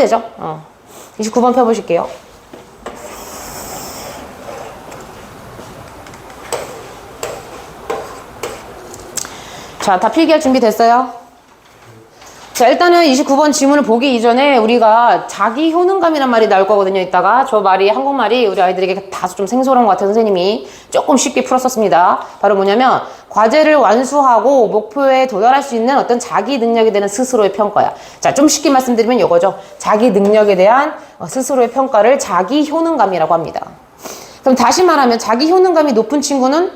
되죠. 29번 펴보실게요. 자, 다 필기할 준비 됐어요? 자, 일단은 29번 지문을 보기 이전에 우리가 자기 효능감이란 말이 나올 거거든요. 이따가 저 말이 한국말이 우리 아이들에게 다소 좀 생소한 것 같아서 선생님이 조금 쉽게 풀었었습니다. 바로 뭐냐면 과제를 완수하고 목표에 도달할 수 있는 어떤 자기 능력에 대한 스스로의 평가야. 자, 좀 쉽게 말씀드리면 이거죠. 자기 능력에 대한 스스로의 평가를 자기 효능감이라고 합니다. 그럼 다시 말하면 자기 효능감이 높은 친구는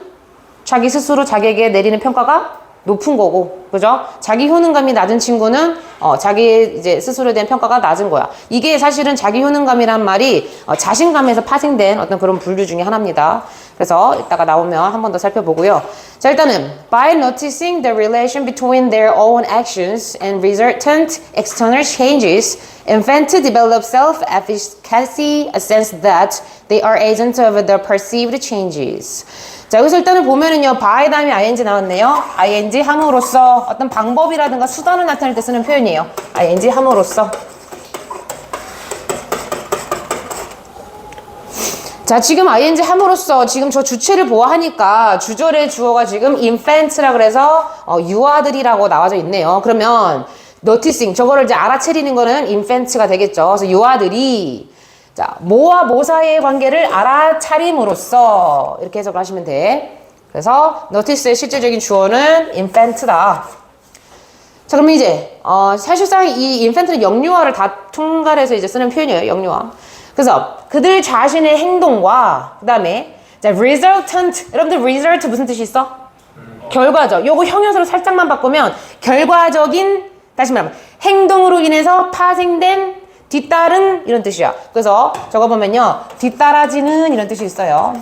자기 스스로 자기에게 내리는 평가가 높은 거고, 그죠? 자기 효능감이 낮은 친구는 자기 이제 스스로에 대한 평가가 낮은 거야. 이게 사실은 자기 효능감이란 말이 자신감에서 파생된 어떤 그런 분류 중에 하나입니다. 그래서 이따가 나오면 한 번 더 살펴보고요. 자, 일단은 by noticing the relation between their own actions and resultant external changes, infants develop self-efficacy, a sense that they are agents of the perceived changes. 자, 여기서 일단은 보면은요, by 다음에 ing 나왔네요. ing 함으로써 어떤 방법이라든가 수단을 나타낼 때 쓰는 표현이에요. ing 함으로써. 자, 지금 ing 함으로써 지금 저 주체를 보아하니까 주절의 주어가 지금 infant라 그래서 유아들이라고 나와져 있네요. 그러면 noticing 저거를 이제 알아채리는 거는 infant가 되겠죠. 그래서 유아들이 자, 모와 모 사이의 관계를 알아차림으로써 이렇게 해석을 하시면 돼. 그래서 notice의 실질적인 주어는 infant다. 자, 그러면 이제 사실상 이 infant는 영유아를 다 통괄해서 이제 쓰는 표현이에요. 영유아. 그래서 그들 자신의 행동과 그 다음에 resultant. 여러분들 result 무슨 뜻이 있어? 결과죠. 요거 형용사로 살짝만 바꾸면 결과적인, 다시 말하면 행동으로 인해서 파생된 뒤따른 이런 뜻이야. 그래서 저거 보면요, 뒤따라지는 이런 뜻이 있어요.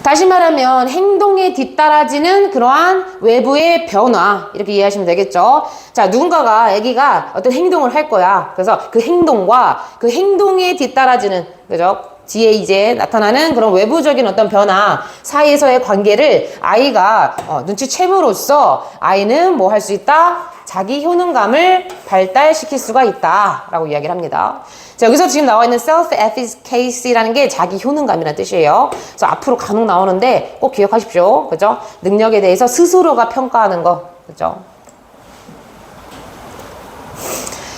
다시 말하면 행동에 뒤따라지는 그러한 외부의 변화, 이렇게 이해하시면 되겠죠. 자, 누군가가 아기가 어떤 행동을 할 거야. 그래서 그 행동과 그 행동에 뒤따라지는, 그죠? 뒤에 이제 나타나는 그런 외부적인 어떤 변화 사이에서의 관계를 아이가 눈치채므로써 아이는 뭐 할 수 있다? 자기 효능감을 발달시킬 수가 있다 라고 이야기를 합니다. 자, 여기서 지금 나와 있는 self-efficacy라는 게 자기 효능감이라는 뜻이에요. 그래서 앞으로 간혹 나오는데 꼭 기억하십시오. 그죠? 능력에 대해서 스스로가 평가하는 거. 그죠?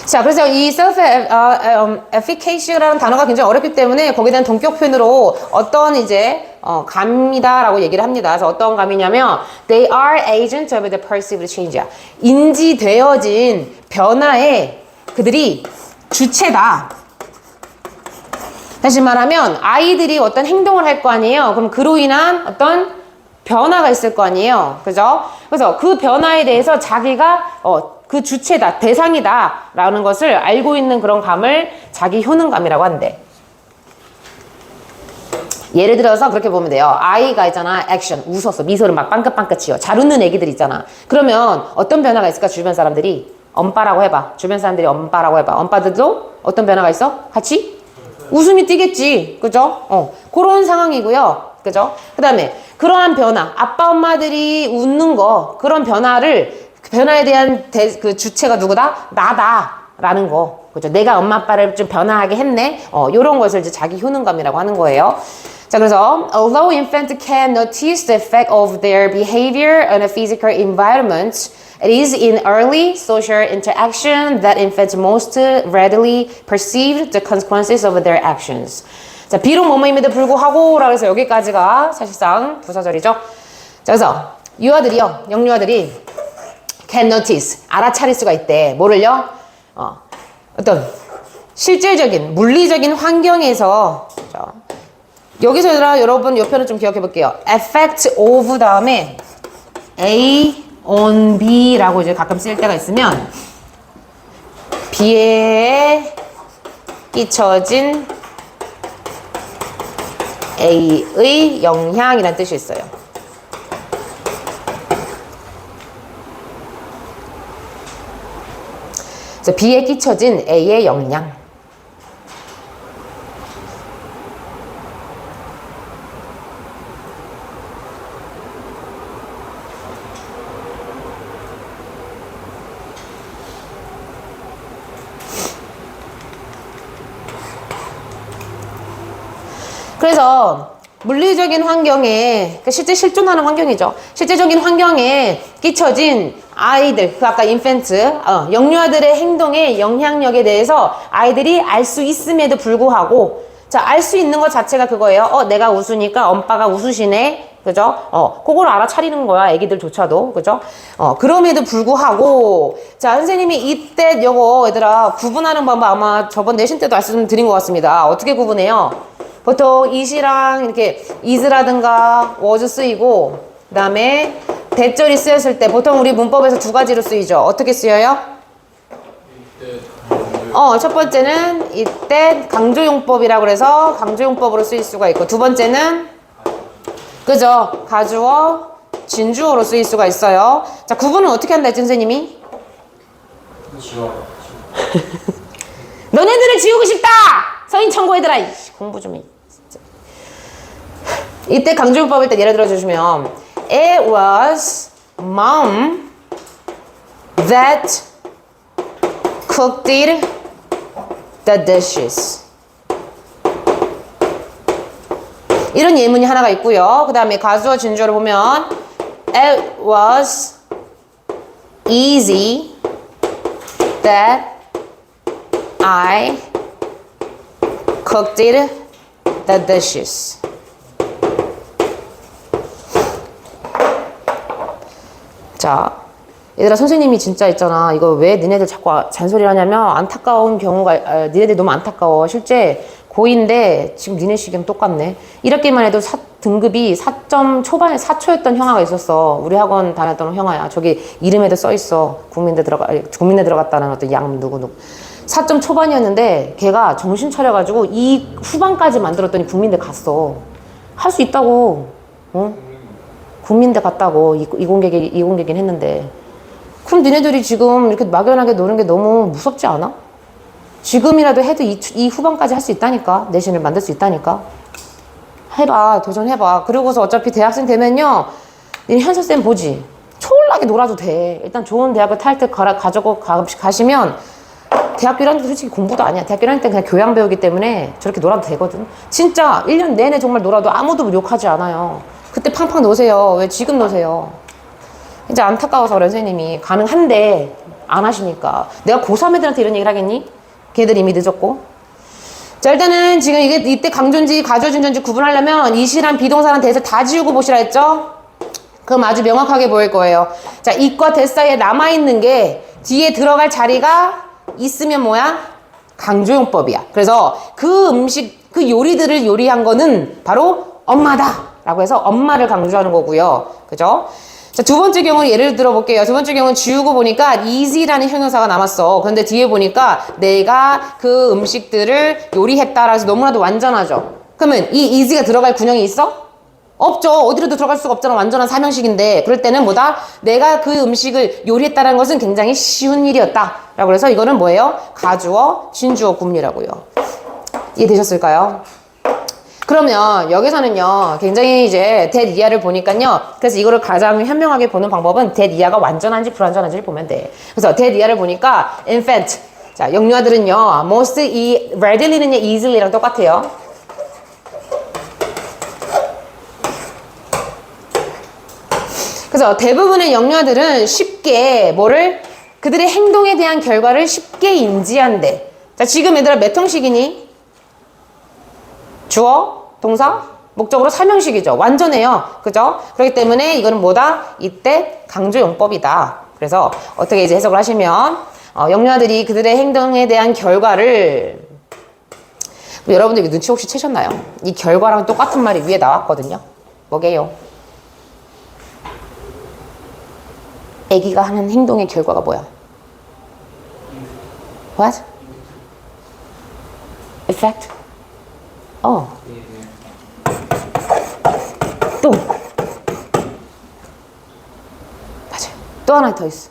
자, 그래서 이 self-efficacy라는 단어가 굉장히 어렵기 때문에 거기에 대한 동격 표현으로 어떤 이제 감이다라고 얘기를 합니다. 그래서 어떤 감이냐면 they are agents of the perceived change야. 인지되어진 변화에 그들이 주체다. 다시 말하면 아이들이 어떤 행동을 할 거 아니에요. 그럼 그로 인한 어떤 변화가 있을 거 아니에요. 그죠? 그래서 그 변화에 대해서 자기가 그 주체다, 대상이다 라는 것을 알고 있는 그런 감을 자기 효능감이라고 한대. 예를 들어서 그렇게 보면 돼요. 아이가 있잖아, 액션, 웃었어, 미소를 막 빵긋빵긋 지어. 잘 웃는 애기들 있잖아. 그러면 어떤 변화가 있을까? 주변 사람들이 엄빠라고 해봐. 주변 사람들이 엄빠라고 해봐. 엄빠들도 어떤 변화가 있어? 같이 웃음이 띄겠지. 그죠? 그런 상황이고요. 그죠? 그 다음에 그러한 변화, 아빠 엄마들이 웃는 거, 그런 변화를, 그 변화에 대한 그 주체가 누구다? 나다라는 거. 그죠? 내가 엄마 아빠를 좀 변화하게 했네. 요런 것을 이제 자기 효능감이라고 하는 거예요. 자, 그래서 although infants can notice the effect of their behavior on a physical environment, it is in early social interaction that infants most readily perceive the consequences of their actions. 자, 비록 뭐뭐임에도 불구하고 라고 해서 여기까지가 사실상 부사절이죠. 자, 그래서 유아들이요, 영유아들이 can notice, 알아차릴 수가 있대. 뭐를요? 어떤 실질적인 물리적인 환경에서, 자, 여기서 여러분 이 표현을 좀 기억해 볼게요. effect of 다음에 A on B라고 이제 가끔 쓸 때가 있으면 B에 끼쳐진 A의 영향이라는 뜻이 있어요. 그래서 B에 끼쳐진 A의 영향. 그래서 물리적인 환경에, 그러니까 실제 실존하는 환경이죠. 실제적인 환경에 끼쳐진 아이들, 그 아까 인펜트, 영유아들의 행동의 영향력에 대해서 아이들이 알 수 있음에도 불구하고, 자, 알 수 있는 것 자체가 그거예요. 내가 웃으니까 엄빠가 웃으시네. 그죠? 그걸 알아차리는 거야, 애기들조차도. 그죠? 그럼에도 불구하고, 자, 선생님이 이때 요거, 얘들아, 구분하는 방법 아마 저번 내신 때도 말씀드린 것 같습니다. 어떻게 구분해요? 보통 it이랑 이렇게 is라든가 was 쓰이고, 그 다음에 대절이 쓰였을 때 보통 우리 문법에서 두 가지로 쓰이죠. 어떻게 쓰여요? 첫 번째는 이때 강조용법이라고 그래서 강조용법으로 쓰일 수가 있고, 두 번째는 그죠? 가주어, 진주어로 쓰일 수가 있어요. 자, 구분은 어떻게 한다 했지, 선생님이? 지워. 너네들을 지우고 싶다! 서인 청구해들아! 공부 좀 해. 진짜. 이때 강조용법일 때 예를 들어주시면 It was mom that cooked the dishes. 이런 예문이 하나가 있고요. 그 다음에 가주어 진주어를 보면 It was easy that I cooked the dishes. 자, 얘들아, 선생님이 진짜 있잖아. 이거 왜 니네들 자꾸 잔소리를 하냐면 안타까운 경우가, 니네들 너무 안타까워. 실제 고2인데 지금 니네 시기는 똑같네. 1학기만 해도 등급이 4점 초반에 4초였던 형아가 있었어. 우리 학원 다녔던 형아야. 저기 이름에도 써있어. 국민대 들어갔다는 어떤 양 누구 4점 초반이었는데 걔가 정신 차려가지고 이 후반까지 만들었더니 국민대 갔어. 할 수 있다고. 국민대 갔다고 이공계긴 했는데. 그럼 니네들이 지금 이렇게 막연하게 노는 게 너무 무섭지 않아? 지금이라도 해도 이 후반까지 할 수 있다니까. 내신을 만들 수 있다니까. 해봐. 도전해봐. 그리고서 어차피 대학생 되면요, 니네 현서쌤 보지. 초월하게 놀아도 돼. 일단 좋은 대학을 탈 때 가시면 대학교 1학년 때 솔직히 공부도 아니야. 대학교 1학년 때 그냥 교양 배우기 때문에 저렇게 놀아도 되거든. 진짜 1년 내내 정말 놀아도 아무도 욕하지 않아요. 그때 팡팡 노세요. 왜 지금 노세요? 이제 안타까워서 선생님이 가능한데 안 하시니까. 내가 고3 애들한테 이런 얘기를 하겠니? 걔들 이미 늦었고. 자, 일단은 지금 이때 강조인지 가주어진지 구분하려면 이시란 비동사란 대에서 다 지우고 보시라 했죠? 그럼 아주 명확하게 보일 거예요. 자, it과 that 사이에 남아있는 게 뒤에 들어갈 자리가 있으면 뭐야? 강조용법이야. 그래서 그 음식, 그 요리들을 요리한 거는 바로 엄마다 라고 해서 엄마를 강조하는 거고요. 그죠? 자, 두 번째 경우는 예를 들어 볼게요. 두 번째 경우는 지우고 보니까 easy라는 형용사가 남았어. 그런데 뒤에 보니까 내가 그 음식들을 요리했다라고 해서 너무나도 완전하죠. 그러면 이 easy가 들어갈 군형이 있어? 없죠. 어디로도 들어갈 수가 없잖아. 완전한 삼형식인데. 그럴 때는 뭐다? 내가 그 음식을 요리했다는 것은 굉장히 쉬운 일이었다 라고 해서 이거는 뭐예요? 가주어, 진주어 구문이라고요. 이해되셨을까요? 그러면 여기서는요, 굉장히 이제 that 이하를 보니까요, 그래서 이거를 가장 현명하게 보는 방법은 that 이하가 완전한지 불완전한지를 보면 돼. 그래서 that 이하를 보니까 infant, 자, 영유아들은요, most readily는요, easily랑 똑같아요. 그래서 대부분의 영유아들은 쉽게 그들의 행동에 대한 결과를 쉽게 인지한대. 자, 지금 얘들아 몇 형식이니? 주어, 동사, 목적으로 삼형식이죠. 완전해요. 그죠? 그렇기 때문에 이거는 뭐다? 이때 강조용법이다. 그래서 어떻게 이제 해석을 하시면, 영유아들이 그들의 행동에 대한 결과를, 여러분들 눈치 혹시 채셨나요? 이 결과랑 똑같은 말이 위에 나왔거든요. 뭐게요? 애기가 하는 행동의 결과가 뭐야? What? Effect? 또 맞아요. 또 하나 더 있어.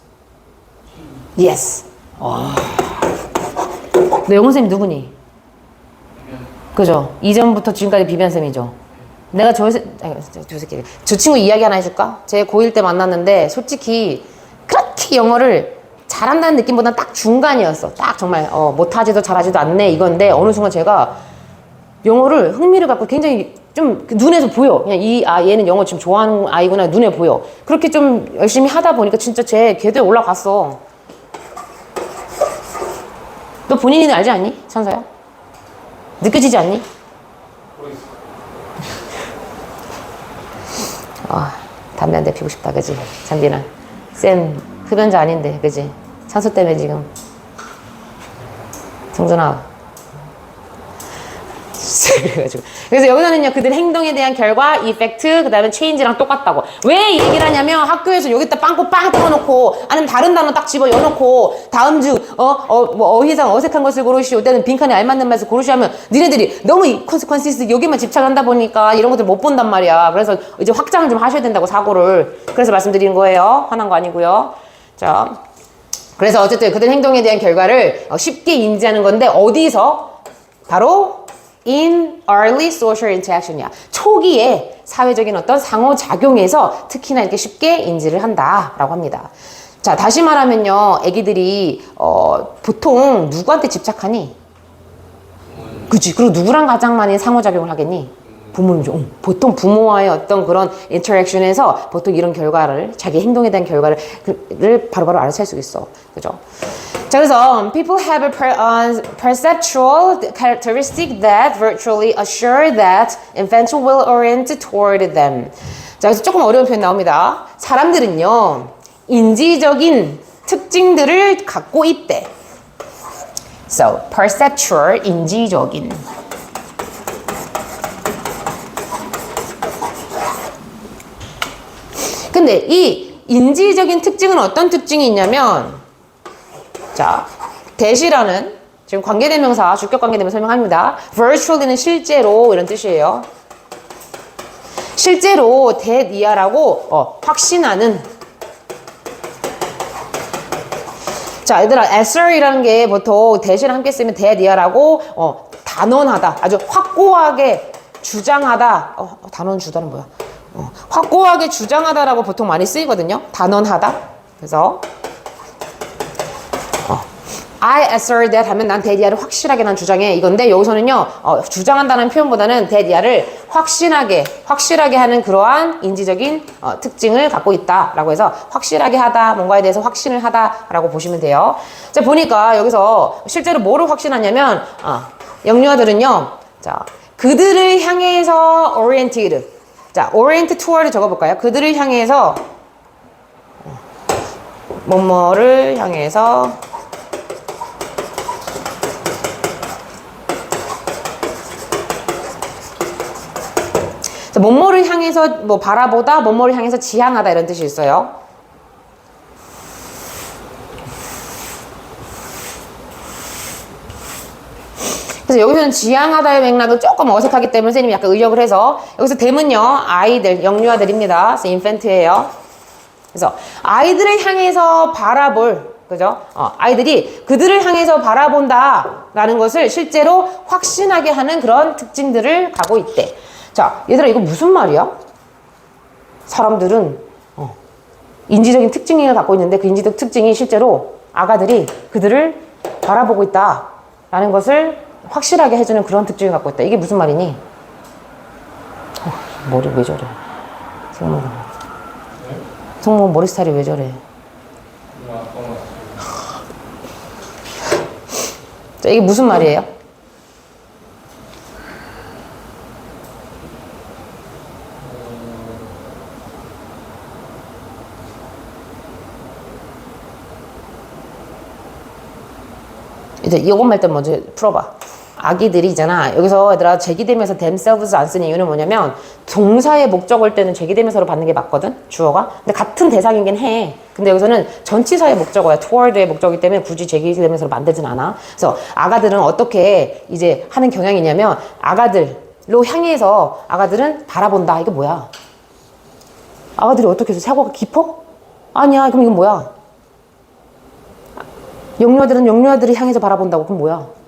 Yes. 너 영어쌤이 누구니? 그죠? 이전부터 지금까지 비변쌤이죠. 내가 저 친구 이야기 하나 해줄까? 제 고1 때 만났는데 솔직히 그렇게 영어를 잘한다는 느낌보다는 딱 중간이었어. 딱 정말 못하지도 잘하지도 않네 이건데 어느 순간 제가 영어를 흥미를 갖고 굉장히 좀 눈에서 보여. 그냥 얘는 영어 지금 좋아하는 아이구나 눈에 보여. 그렇게 좀 열심히 하다 보니까 진짜 쟤 궤도에 올라갔어. 너 본인이 알지 않니? 찬서야? 느껴지지 않니? 모르겠어. 아, 담배 한 대 피우고 싶다, 그지? 잔디는. 쌤, 흡연자 아닌데, 그지? 찬서 때문에 지금. 성준아. 그래가지고. 그래서 여기서는요, 그들 행동에 대한 결과, 이펙트, 그 다음에 체인지랑 똑같다고. 왜 이 얘기를 하냐면 학교에서 여기다 빵꾸 빵 뚫어놓고, 아니면 다른 단어 딱 집어 여놓고, 다음 주, 뭐 어휘상 어색한 것을 고르시오. 때는 빈칸에 알맞는 말을 고르시오 하면, 니네들이 너무 이 컨시퀀시스 여기만 집착한다 보니까 이런 것들 못 본단 말이야. 그래서 이제 확장을 좀 하셔야 된다고, 사고를. 그래서 말씀드리는 거예요. 화난 거 아니고요. 자. 그래서 어쨌든 그들 행동에 대한 결과를 쉽게 인지하는 건데, 어디서? 바로, in early social interaction이야. 초기에 사회적인 어떤 상호작용에서 특히나 이렇게 쉽게 인지를 한다라고 합니다. 자, 다시 말하면요, 애기들이 보통 누구한테 집착하니? 그치? 그리고 누구랑 가장 많이 상호작용을 하겠니? 부모님이죠. 보통 부모와의 어떤 그런 인터랙션에서 보통 이런 결과를, 자기 행동에 대한 결과를 바로바로 알아챌 수 있어. 그죠? 자, 그래서 people have a perceptual characteristic that virtually assure that infants will orient toward them. 자, 그래서 조금 어려운 표현 나옵니다. 사람들은요, 인지적인 특징들을 갖고 있대. So, perceptual, 인지적인. 근데 이 인지적인 특징은 어떤 특징이 있냐면, 자, that이라는 지금 관계대명사, 주격관계대명사 설명합니다. virtually는 실제로 이런 뜻이에요. 실제로 that이야라고 확신하는. 자, 얘들아, asser이라는 게 보통 that이랑 함께 쓰면 that이야라고 단언하다, 아주 확고하게 주장하다. 단언 주다는 뭐야? 확고하게 주장하다라고 보통 많이 쓰이거든요. 단언하다. 그래서 I assert that 하면 난 that이야를 확실하게 난 주장해, 이건데, 여기서는요, 주장한다는 표현보다는 that이야를 확실하게 하는 그러한 인지적인 특징을 갖고 있다라고 해서 확실하게 하다, 뭔가에 대해서 확신을 하다라고 보시면 돼요. 자, 보니까 여기서 실제로 뭐를 확신하냐면, 영유아들은요, 자, 그들을 향해서 oriented. 자, orient toward 적어볼까요? 그들을 향해서, 뭐뭐를 향해서, 자, 뭐뭐를 향해서 뭐 바라보다, 뭐뭐를 향해서 지향하다 이런 뜻이 있어요. 그래서 여기서는 지향하다의 맥락은 조금 어색하기 때문에 선생님이 약간 의역을 해서, 여기서 댐은요, 아이들, 영유아들입니다. 그래서 인펜트예요. 그래서 아이들을 향해서 바라볼, 그죠? 아이들이 그들을 향해서 바라본다라는 것을 실제로 확신하게 하는 그런 특징들을 갖고 있대. 자, 얘들아, 이거 무슨 말이야? 사람들은 인지적인 특징을 갖고 있는데, 그 인지적 특징이 실제로 아가들이 그들을 바라보고 있다라는 것을 확실하게 해주는 그런 특징을 갖고 있다. 이게 무슨 말이니? 머리 왜 저래? 성모 머리 스타일이 왜 저래? 자, 이게 무슨 말이에요? 이제 이것만 일단 먼저 풀어봐. 아기들이잖아. 여기서 얘들아, 제기되면서 themselves 안 쓰는 이유는 뭐냐면, 동사의 목적어일 때는 제기되면서로 받는 게 맞거든, 주어가. 근데 같은 대상이긴 해. 근데 여기서는 전치사의 목적어야. toward의 목적이기 때문에 굳이 제기되면서로 만들진 않아. 그래서 아가들은 어떻게 이제 하는 경향이냐면, 아가들로 향해서 아가들은 바라본다. 이게 뭐야? 아가들이 어떻게 해서 사고가 깊어? 아니야. 그럼 이건 뭐야? 영유아들은 영유아들이 향해서 바라본다고. 그럼 뭐야?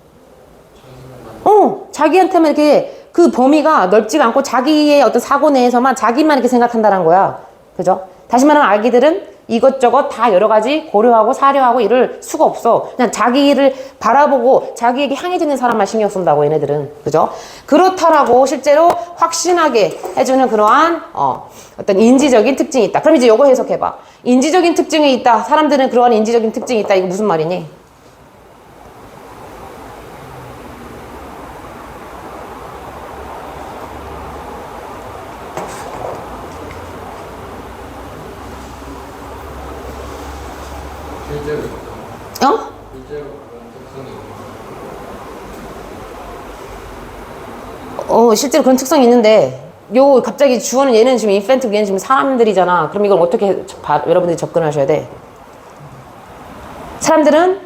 자기한테만 이렇게 그 범위가 넓지가 않고 자기의 어떤 사고 내에서만 자기만 이렇게 생각한다는 거야. 그죠? 다시 말하면 아기들은 이것저것 다 여러 가지 고려하고 사려하고 이럴 수가 없어. 그냥 자기를 바라보고 자기에게 향해지는 사람만 신경 쓴다고 얘네들은. 그죠? 그렇다라고 실제로 확신하게 해주는 그러한 어떤 인지적인 특징이 있다. 그럼 이제 요거 해석해봐. 인지적인 특징이 있다. 사람들은 그러한 인지적인 특징이 있다. 이거 무슨 말이니? 실제로 어? 실제로 그런 특성이 실제로 그런 특성이 있는데 요 갑자기 주어는 얘는 지금 인펜트 얘는 지금 사람들이잖아. 그럼 이걸 어떻게 여러분들이 접근하셔야 돼? 사람들은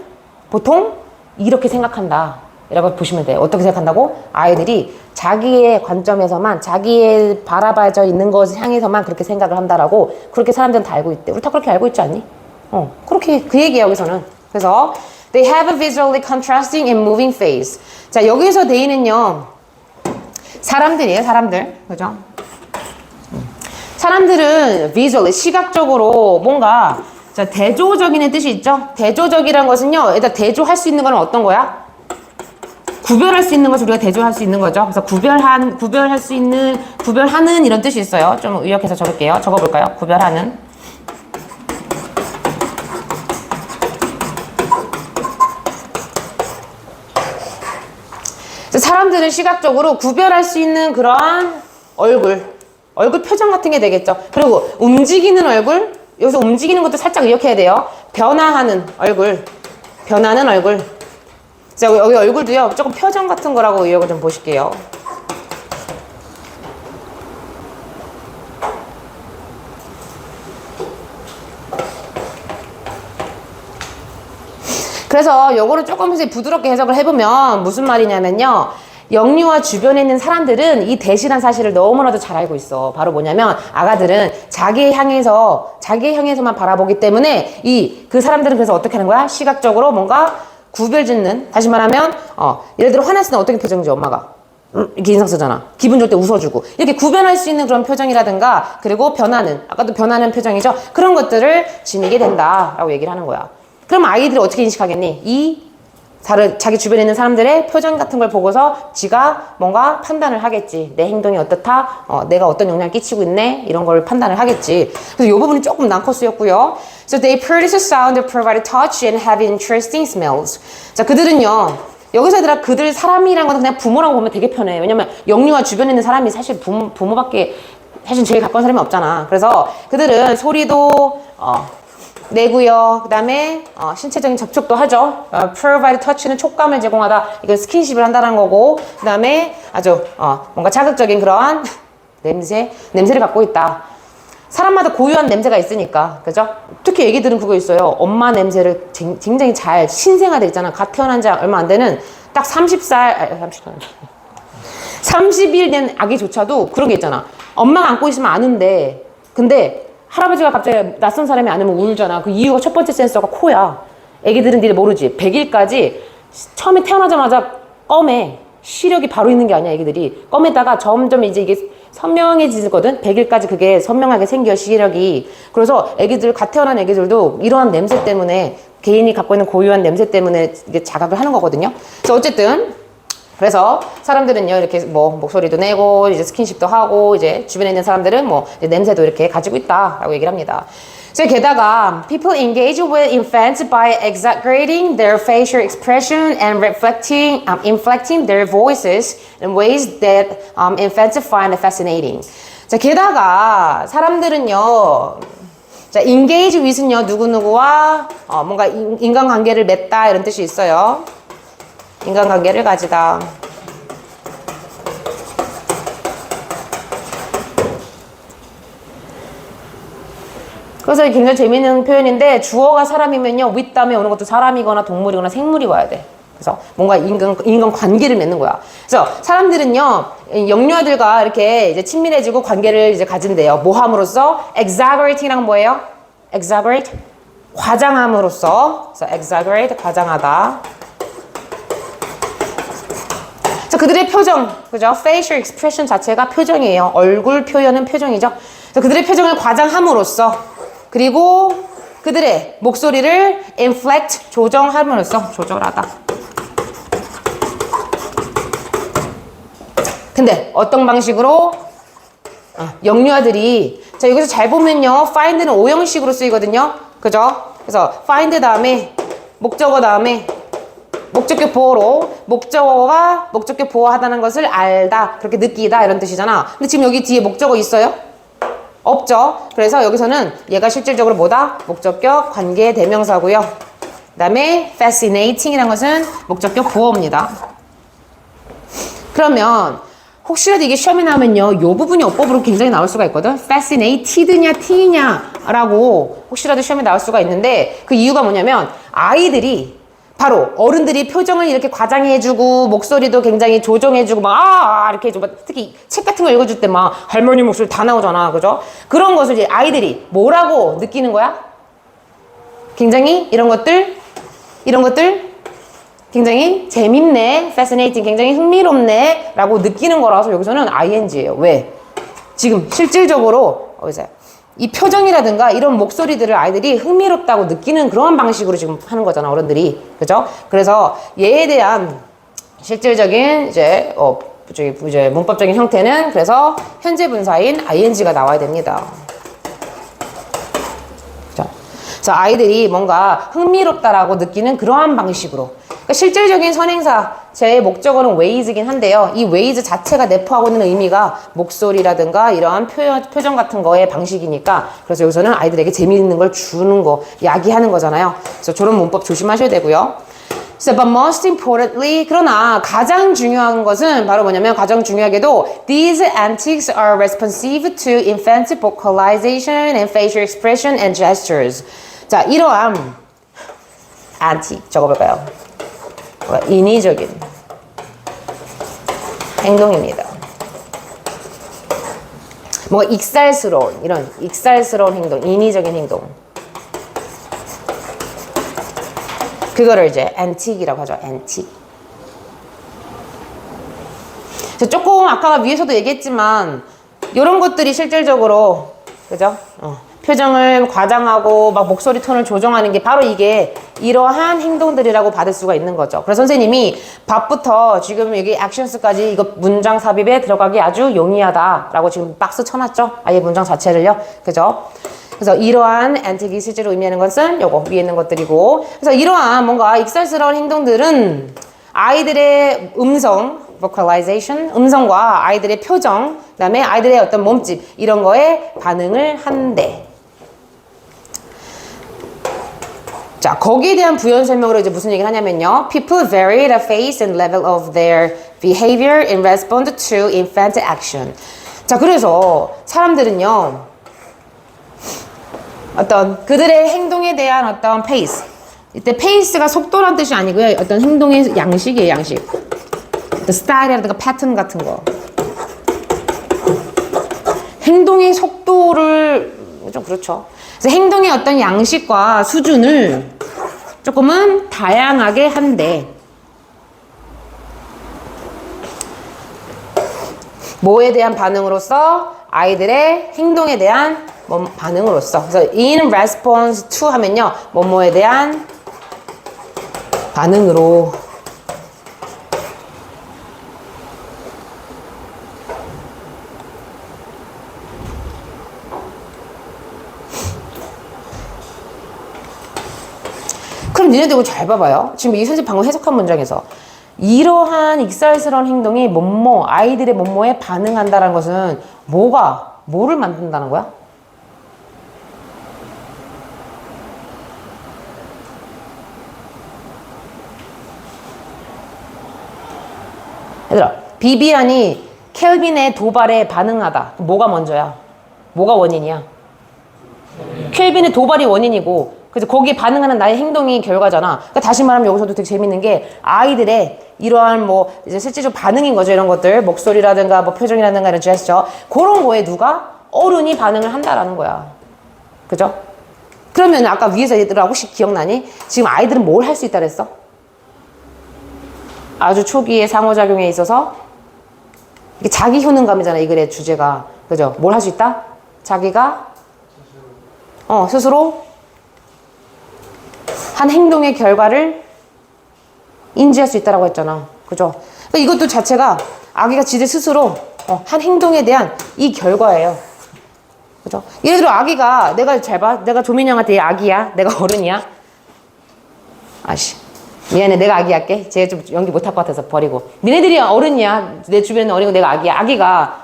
보통 이렇게 생각한다 라고 보시면 돼요. 어떻게 생각한다고? 아이들이 자기의 관점에서만 자기의 바라봐져 있는 것을 향해서만 그렇게 생각을 한다라고 그렇게 사람들은 다 알고 있대. 우리 다 그렇게 알고 있지 않니? 그렇게 그 얘기야 여기서는. 그래서 they have a visually contrasting and moving face. 자, 여기서 they는요 사람들이에요. 사람들. 그죠? 사람들은 visually 시각적으로 뭔가 자, 대조적인 뜻이 있죠? 대조적이라는 것은요 일단 대조할 수 있는 건 어떤 거야? 구별할 수 있는 것을 우리가 대조할 수 있는 거죠. 그래서 구별할 수 있는, 구별하는 이런 뜻이 있어요. 좀 의역해서 적을게요. 적어볼까요? 구별하는. 사람들은 시각적으로 구별할 수 있는 그러한 얼굴 표정 같은 게 되겠죠. 그리고 움직이는 얼굴, 여기서 움직이는 것도 살짝 의역해야 돼요. 변화하는 얼굴. 자, 여기 얼굴도요, 조금 표정 같은 거라고 의역을 좀 보실게요. 그래서 요거를 조금 이제 부드럽게 해석을 해보면 무슨 말이냐면요. 영유아 주변에 있는 사람들은 이 대신한 사실을 너무나도 잘 알고 있어. 바로 뭐냐면 아가들은 자기에 향해서만 바라보기 때문에 그 사람들은 그래서 어떻게 하는 거야? 시각적으로 뭔가 구별짓는, 다시 말하면 예를 들어 화났을 때 어떻게 표정이지 엄마가? 이렇게 인상 쓰잖아. 기분 좋을 때 웃어주고 이렇게 구별할 수 있는 그런 표정이라든가 그리고 아까도 변하는 표정이죠. 그런 것들을 지니게 된다라고 얘기를 하는 거야. 그럼 아이들이 어떻게 인식하겠니? 자기 주변에 있는 사람들의 표정 같은 걸 보고서 지가 뭔가 판단을 하겠지. 내 행동이 어떻다? 내가 어떤 영향을 끼치고 있네? 이런 걸 판단을 하겠지. 그래서 이 부분이 조금 난커 쓰였고요. So they produce a sound that provide a touch and have interesting smells. 자, 그들은요. 여기서 얘들아 그들 사람이란 건 그냥 부모라고 보면 되게 편해. 왜냐면 영유아 주변에 있는 사람이 사실 부모밖에 사실 제일 가까운 사람이 없잖아. 그래서 그들은 소리도 내고요. 그 다음에 신체적인 접촉도 하죠. provide touch는 촉감을 제공하다. 이건 스킨십을 한다는 거고 그 다음에 아주 뭔가 자극적인 그러한 냄새를 갖고 있다. 사람마다 고유한 냄새가 있으니까 그죠? 특히 애기들은 그거 있어요. 엄마 냄새를 굉장히 잘 신생아들 있잖아. 갓 태어난 지 얼마 안 되는 딱 30일 된 아기조차도 그런 게 있잖아. 엄마가 안고 있으면 아는데 근데 할아버지가 갑자기 낯선 사람이 안으면 울잖아. 그 이유가 첫 번째 센서가 코야. 애기들은 니네 모르지. 100일까지 처음에 태어나자마자 껌에 시력이 바로 있는 게 아니야. 애기들이 껌에다가 점점 이제 이게 선명해지거든. 100일까지 그게 선명하게 생겨 시력이. 그래서 애기들 갓 태어난 애기들도 이러한 냄새 때문에 개인이 갖고 있는 고유한 냄새 때문에 이게 자각을 하는 거거든요. 그래서 어쨌든 그래서 사람들은요 이렇게 뭐 목소리도 내고 이제 스킨십도 하고 이제 주변에 있는 사람들은 뭐 이제 냄새도 이렇게 가지고 있다라고 얘기를 합니다. 게다가 people engage with infants by exaggerating their facial expression and inflecting their voices in ways that infants find fascinating. 자, 게다가 사람들은요. 자, engage with는요 누구누구와 뭔가 인간관계를 맺다 이런 뜻이 있어요. 인간관계를 가지다. 그래서 굉장히 재미있는 표현인데 주어가 사람이면요 with 다음에 오는 것도 사람이거나 동물이거나 생물이 와야 돼. 그래서 뭔가 인간 관계를 맺는 거야. 그래서 사람들은요 영유아들과 이렇게 이제 친밀해지고 관계를 이제 가진대요. 뭐 함으로써? exaggerating이란 뭐예요? exaggerate 과장함으로써. 그래서 exaggerate 과장하다. 자, 그들의 표정, 그죠? facial expression 자체가 표정이에요. 얼굴 표현은 표정이죠. 그래서 그들의 표정을 과장함으로써 그리고 그들의 목소리를 inflect, 조정함으로써 조절하다. 근데 어떤 방식으로? 영유아들이 자 여기서 잘 보면요 find는 오형식으로 쓰이거든요. 그죠? 그래서 find 다음에 목적어 다음에 목적격 보어로 목적어가 목적격 보어하다는 것을 알다 그렇게 느끼다 이런 뜻이잖아. 근데 지금 여기 뒤에 목적어 있어요? 없죠. 그래서 여기서는 얘가 실질적으로 뭐다? 목적격 관계 대명사고요. 그 다음에 fascinating 이라는 것은 목적격 보어입니다. 그러면 혹시라도 이게 시험에 나오면요 이 부분이 어법으로 굉장히 나올 수가 있거든. fascinated냐 t냐 라고 혹시라도 시험에 나올 수가 있는데 그 이유가 뭐냐면 아이들이 바로 어른들이 표정을 이렇게 과장해주고 목소리도 굉장히 조정해주고 막 이렇게 해주고 특히 책 같은 거 읽어줄 때 막 할머니 목소리 다 나오잖아. 그죠? 그런 것을 이제 아이들이 뭐라고 느끼는 거야? 굉장히 이런 것들 굉장히 재밌네, fascinating, 굉장히 흥미롭네 라고 느끼는 거라서 여기서는 ing예요. 왜? 지금 실질적으로 이 표정이라든가 이런 목소리들을 아이들이 흥미롭다고 느끼는 그런 방식으로 지금 하는 거잖아, 어른들이. 그죠? 그래서 얘에 대한 실질적인 이제 문법적인 형태는 그래서 현재 분사인 ing가 나와야 됩니다. 그래서 아이들이 뭔가 흥미롭다라고 느끼는 그러한 방식으로. 그러니까 실질적인 선행사, 제 목적어는 ways이긴 한데요. 이 ways 자체가 내포하고 있는 의미가 목소리라든가 이러한 표정 같은 거의 방식이니까 그래서 여기서는 아이들에게 재미있는 걸 주는 거, 야기하는 거잖아요. 그래서 저런 문법 조심하셔야 되고요. So, but most importantly, 그러나 가장 중요한 것은 바로 뭐냐면 가장 중요하게도 these antics are responsive to infant vocalization and facial expression and gestures. 자, 이러한 antic 적어볼까요? 인위적인 행동입니다. 뭔가 익살스러운 이런 익살스러운 행동, 인위적인 행동. 그거를 이제 antic이라고 하죠. antic. 조금 아까 위에서도 얘기했지만 이런 것들이 실질적으로 그죠? 표정을 과장하고 막 목소리 톤을 조정하는 게 바로 이게 이러한 행동들이라고 받을 수가 있는 거죠. 그래서 선생님이 밥부터 지금 여기 actions까지 이거 문장 삽입에 들어가기 아주 용이하다라고 지금 박스 쳐놨죠. 아예 문장 자체를요. 그죠? 그래서 이러한 antic이 실제로 의미하는 것은 요거 위에 있는 것들이고 그래서 이러한 뭔가 익살스러운 행동들은 아이들의 음성 vocalization, 음성과 아이들의 표정, 그 다음에 아이들의 어떤 몸짓 이런 거에 반응을 한대. 자, 거기에 대한 부연 설명으로 이제 무슨 얘기를 하냐면요. People vary the phase and level of their behavior in response to infant action. 자, 그래서 사람들은요. 어떤 그들의 행동에 대한 어떤 페이스. 이때 페이스가 속도란 뜻이 아니고요. 어떤 행동의 양식이에요, 양식. 어떤 스타일이라든가 패턴 같은 거. 행동의 속도를 좀 그렇죠. 그래서 행동의 어떤 양식과 수준을 조금은 다양하게 한대. 뭐에 대한 반응으로서? 아이들의 행동에 대한 반응으로서. 그래서 in response to 하면요. 뭐뭐에 대한 반응으로. 그럼 니네들 이거 잘 봐봐요. 지금 이 선생님 방금 해석한 문장에서 이러한 익살스러운 행동이 아이들의 뭐뭐에 반응한다는 것은 뭐를 만든다는 거야? 얘들아, 비비안이 켈빈의 도발에 반응하다. 뭐가 먼저야? 뭐가 원인이야? 켈빈의 도발이 원인이고 그래서 거기에 반응하는 나의 행동이 결과잖아. 그러니까 다시 말하면 여기서도 되게 재밌는 게 아이들의 이러한 이제 실제적 반응인 거죠. 이런 것들 목소리라든가 표정이라든가 이런 제스처 그런 거에 누가 어른이 반응을 한다라는 거야. 그죠? 그러면 아까 위에서 얘들아 혹시 기억나니? 지금 아이들은 뭘 할 수 있다 그랬어? 아주 초기의 상호작용에 있어서 이게 자기 효능감이잖아. 이 글의 주제가. 그죠? 뭘 할 수 있다? 자기가 스스로 한 행동의 결과를 인지할 수 있다라고 했잖아. 그죠? 그러니까 이것도 자체가 아기가 지들 스스로 한 행동에 대한 이 결과예요. 그죠? 예를 들어 아기가 내가 잘 봐. 내가 조민이 형한테 아기야. 내가 어른이야. 아씨. 미안해. 내가 아기 할게. 쟤 좀 연기 못할 것 같아서 버리고. 니네들이 어른이야. 내 주변에 어리고 내가 아기야. 아기가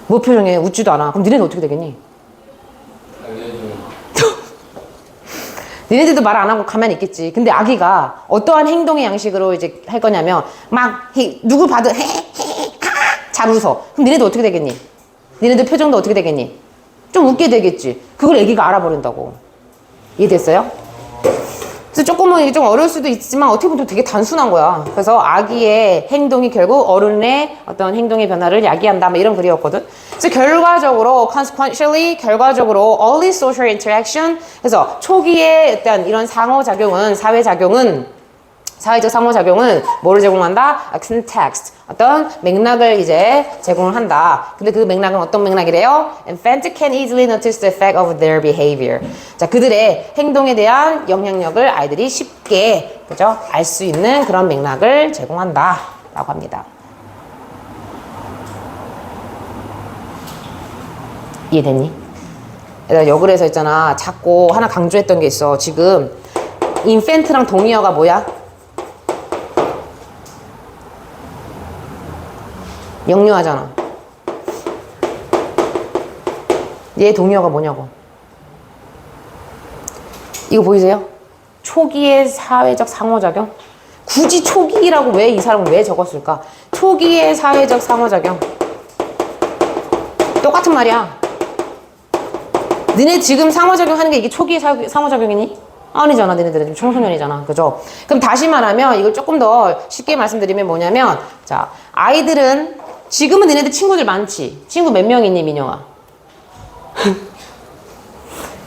뭐 표정해? 웃지도 않아. 그럼 니네는 어떻게 되겠니? 니네들도 말 안 하고 가만히 있겠지. 근데 아기가 어떠한 행동의 양식으로 이제 할 거냐면 막 누구 봐도 잘 웃어. 그럼 니네도 어떻게 되겠니? 니네들 표정도 어떻게 되겠니? 좀 웃게 되겠지. 그걸 애기가 알아버린다고. 이해됐어요? 그래서 조금은 이게 좀 어려울 수도 있지만 어떻게 보면 되게 단순한 거야. 그래서 아기의 행동이 결국 어른의 어떤 행동의 변화를 야기한다. 뭐 이런 글이었거든. 그래서 결과적으로 consequentially 결과적으로 early social interaction 그래서 초기에 일단 이런 상호작용은 사회적 상호작용은 뭐를 제공한다? context 어떤 맥락을 이제 제공을 한다. 근데 그 맥락은 어떤 맥락이래요? Infant can easily notice the effect of their behavior. 자, 그들의 행동에 대한 영향력을 아이들이 쉽게 그죠? 알 수 있는 그런 맥락을 제공한다라고 합니다. 이해됐니? 내가 여글에서 있잖아. 자꾸 하나 강조했던 게 있어. 지금 infant랑 동의어가 뭐야? 영유아잖아. 얘 동의어가 뭐냐고. 이거 보이세요? 초기의 사회적 상호작용? 굳이 초기라고 왜 이 사람은 왜 적었을까? 초기의 사회적 상호작용. 똑같은 말이야. 너네 지금 상호작용 하는 게 이게 초기의 상호작용이니? 아니잖아. 너네들은 청소년이잖아. 그죠? 그럼 다시 말하면 이걸 조금 더 쉽게 말씀드리면 뭐냐면 자, 아이들은 지금은 너네들 친구들 많지? 친구 몇 명 있니, 민영아?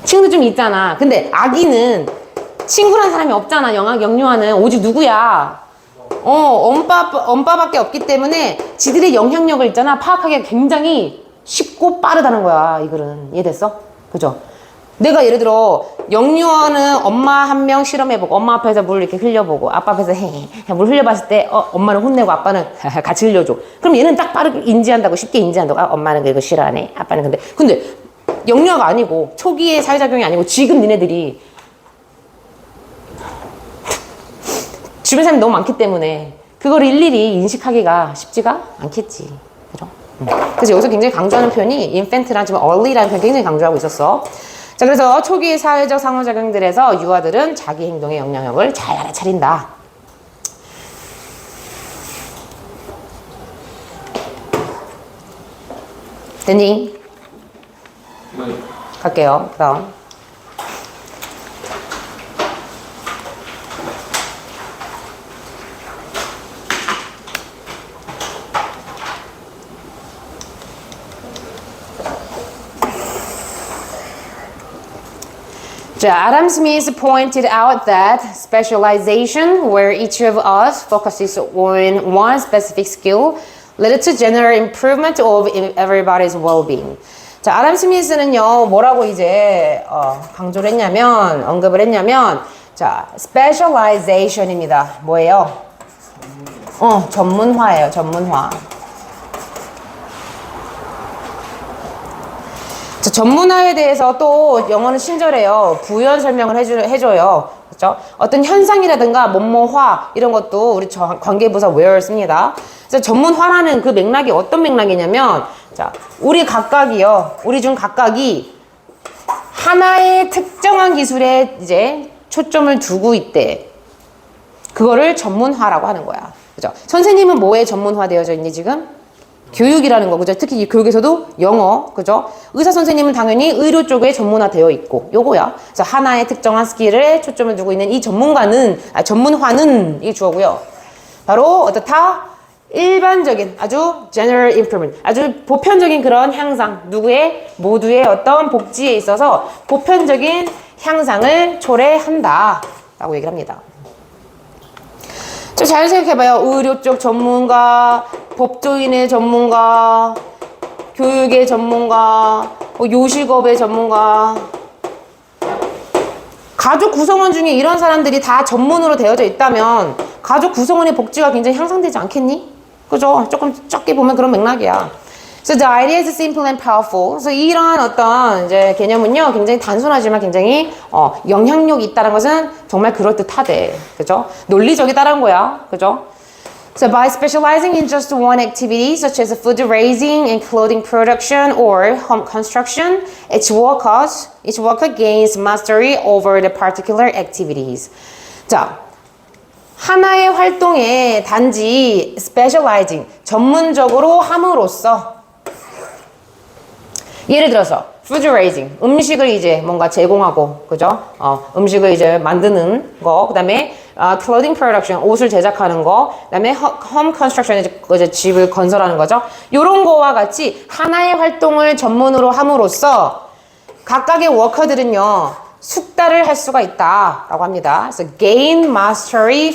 친구들 좀 있잖아. 근데 아기는 친구라는 사람이 없잖아. 영유아는 오직 누구야? 엄빠밖에 없기 때문에 지들의 영향력을 있잖아. 파악하기가 굉장히 쉽고 빠르다는 거야. 이 글은. 이해됐어? 그죠? 내가 예를 들어 영유아는 엄마 한 명 실험해보고 엄마 앞에서 물 이렇게 흘려보고 아빠 앞에서 물 흘려봤을 때 엄마는 혼내고 아빠는 같이 흘려줘. 그럼 얘는 딱 빠르게 인지한다고 쉽게 인지한다고. 엄마는 그거 싫어하네. 아빠는 근데 영유아가 아니고 초기의 사회작용이 아니고 지금 니네들이 주변 사람이 너무 많기 때문에 그걸 일일이 인식하기가 쉽지가 않겠지. 그죠? 그래서 여기서 굉장히 강조하는 표현이 infant랑 지금 early라는 표현 굉장히 강조하고 있었어. 자, 그래서 초기 사회적 상호작용들에서 유아들은 자기 행동의 영향력을 잘 알아차린다. 됐니? 네. 갈게요. 그다음. 자, Adam Smith pointed out that specialization, where each of us focuses on one specific skill, led to general improvement of everybody's well-being. 자, 아담 스미스는요, 뭐라고 이제 강조를 했냐면, 언급을 했냐면, 자, specialization입니다. 뭐예요? 전문화예요, 전문화. 자, 전문화에 대해서 또 영어는 친절해요. 부연 설명을 해줘요. 그렇죠? 어떤 현상이라든가 뭐뭐화 이런 것도 우리 관계부사 where를 씁니다. 그래서 전문화라는 그 맥락이 어떤 맥락이냐면 자, 우리 중 각각이 하나의 특정한 기술에 이제 초점을 두고 있대. 그거를 전문화라고 하는 거야. 그죠? 선생님은 뭐에 전문화되어져 있니 지금? 교육이라는 거, 그죠? 특히 교육에서도 영어, 그죠? 의사 선생님은 당연히 의료 쪽에 전문화되어 있고, 요거야. 그래서 하나의 특정한 스킬에 초점을 두고 있는 이 전문화는 이게 주어고요. 바로 어떻다? 일반적인 아주 general improvement, 아주 보편적인 그런 향상, 모두의 어떤 복지에 있어서 보편적인 향상을 초래한다 라고 얘기를 합니다. 잘 생각해봐요. 의료 쪽 전문가, 법조인의 전문가, 교육의 전문가, 요식업의 전문가. 가족 구성원 중에 이런 사람들이 다 전문으로 되어져 있다면 가족 구성원의 복지가 굉장히 향상되지 않겠니? 그죠? 조금 적게 보면 그런 맥락이야. So the idea is simple and powerful. 그래서 이러한 어떤 이제 개념은요, 굉장히 단순하지만 굉장히 영향력이 있다는 것은 정말 그럴듯하대. 그죠? 논리적이다라는 거야. 그죠? So by specializing in just one activity, such as food raising and clothing production or home construction, each worker gains mastery over the particular activities. 자, 하나의 활동에 단지 specializing, 전문적으로 함으로써 예를 들어서 food raising, 음식을 이제 뭔가 제공하고, 그죠? 음식을 이제 만드는 거, 그 다음에 clothing production, 옷을 제작하는 거, 그 다음에 home construction, 이제 집을 건설하는 거죠. 요런 거와 같이 하나의 활동을 전문으로 함으로써 각각의 워커들은요, 숙달을 할 수가 있다라고 합니다. 그래서 gain mastery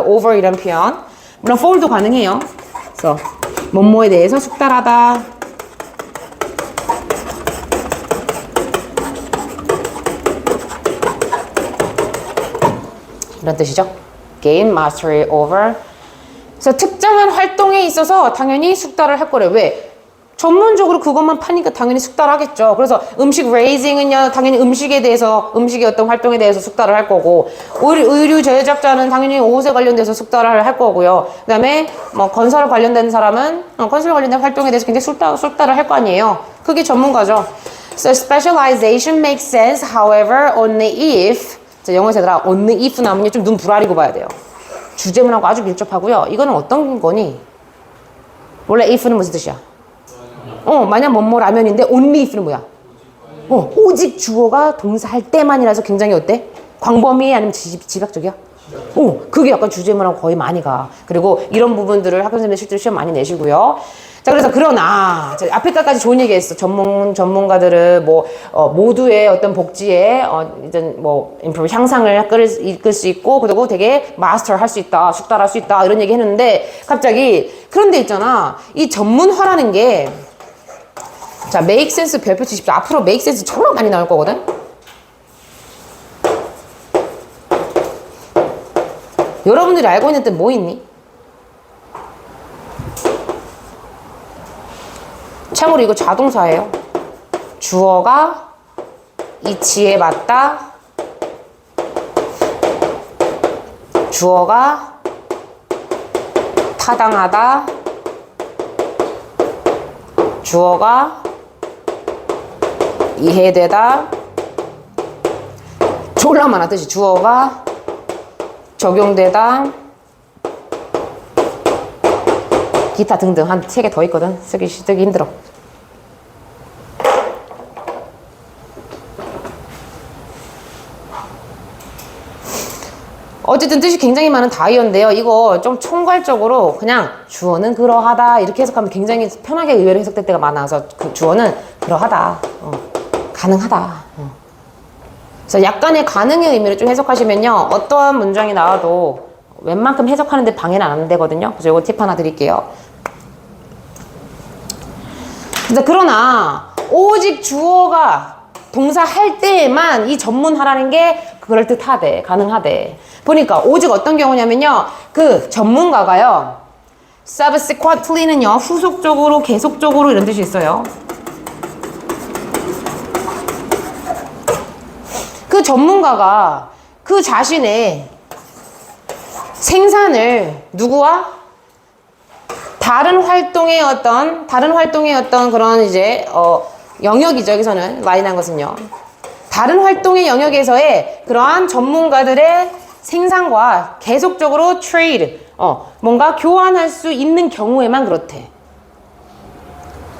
over 이런 표현. 물론 for도 가능해요. 그래서 뭐뭐에 대해서 숙달하다. 이런 뜻이죠. Gain mastery over. 그래서 특정한 활동에 있어서 당연히 숙달을 할 거래. 왜? 전문적으로 그것만 파니까 당연히 숙달하겠죠. 그래서 음식 raising은요, 당연히 음식에 대해서, 음식의 어떤 활동에 대해서 숙달을 할 거고, 의류 제작자는 당연히 옷에 관련돼서 숙달을 할 거고요. 그 다음에 뭐 건설 관련된 사람은 건설 관련된 활동에 대해서 굉장히 숙달을 할 거 아니에요. 그게 전문가죠. So specialization makes sense, however, only if 자, 영어에서 얘들아, only if 나오면 좀 눈 부라리고 봐야 돼요. 주제문하고 아주 밀접하고요. 이거는 어떤 거니? 원래 if는 무슨 뜻이야? 만약 뭐뭐 라면인데 only if는 뭐야? 오직 주어가 동사할 때만이라서 굉장히 어때? 광범위 아니면 집약적이야? 그게 약간 주제문하고 거의 많이 가. 그리고 이런 부분들을 학교 선생님들 실제로 시험 많이 내시고요. 자, 그래서 그러나 앞에까지 좋은 얘기했어. 전문가들은 모두의 어떤 복지에 이제 향상을 이끌 수 있고, 그리고 되게 마스터할 수 있다, 숙달할 수 있다 이런 얘기 했는데 갑자기 그런데 있잖아. 이 전문화라는 게 자, make sense 별표 치십시오. 앞으로 make sense 정말 많이 나올 거거든. 여러분들이 알고 있는 뜻 뭐 있니? 참고로 이거 자동사예요. 주어가 이치에 맞다. 주어가 타당하다. 주어가 이해되다. 졸라 많아 뜻이. 주어가 적용되다. 기타 등등 한 3개 더 있거든. 쓰기 힘들어. 어쨌든 뜻이 굉장히 많은 다이어인데요. 이거 좀 총괄적으로 그냥 주어는 그러하다 이렇게 해석하면 굉장히 편하게 의외로 해석될 때가 많아서 그 주어는 그러하다, 가능하다. 그래서 약간의 가능의 의미를 좀 해석하시면요. 어떠한 문장이 나와도 웬만큼 해석하는데 방해는 안 되거든요. 그래서 이거 팁 하나 드릴게요. 그러나 오직 주어가 동사 할 때에만 이 전문하라는 게 그럴듯하대, 가능하대. 보니까 오직 어떤 경우냐면요. 그 전문가가요. subsequently는요. 후속적으로, 계속적으로 이런 뜻이 있어요. 그 전문가가 그 자신의 생산을 누구와? 다른 활동의 어떤 그런 이제 영역이죠. 여기서는 라인한 것은요. 다른 활동의 영역에서의 그러한 전문가들의 생산과 계속적으로 트레이드, 뭔가 교환할 수 있는 경우에만 그렇대.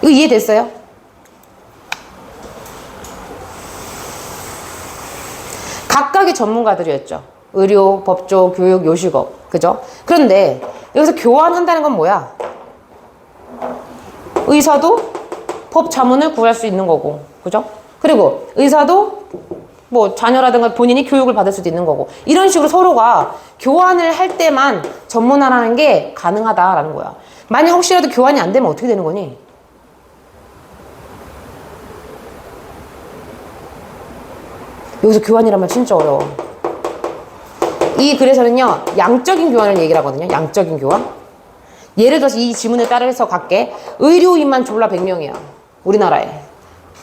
이거 이해됐어요? 각각의 전문가들이었죠. 의료, 법조, 교육, 요식업. 그죠? 그런데 여기서 교환한다는 건 뭐야? 의사도 법 자문을 구할 수 있는 거고. 그죠? 그리고 의사도 뭐 자녀라든가 본인이 교육을 받을 수도 있는 거고. 이런 식으로 서로가 교환을 할 때만 전문화라는 게 가능하다라는 거야. 만약 혹시라도 교환이 안 되면 어떻게 되는 거니? 여기서 교환이란 말 진짜 어려워. 이 글에서는요, 양적인 교환을 얘기를 하거든요. 양적인 교환. 예를 들어서 이 지문에 따라서 갈게. 의료인만 졸라 100명이야. 우리나라에.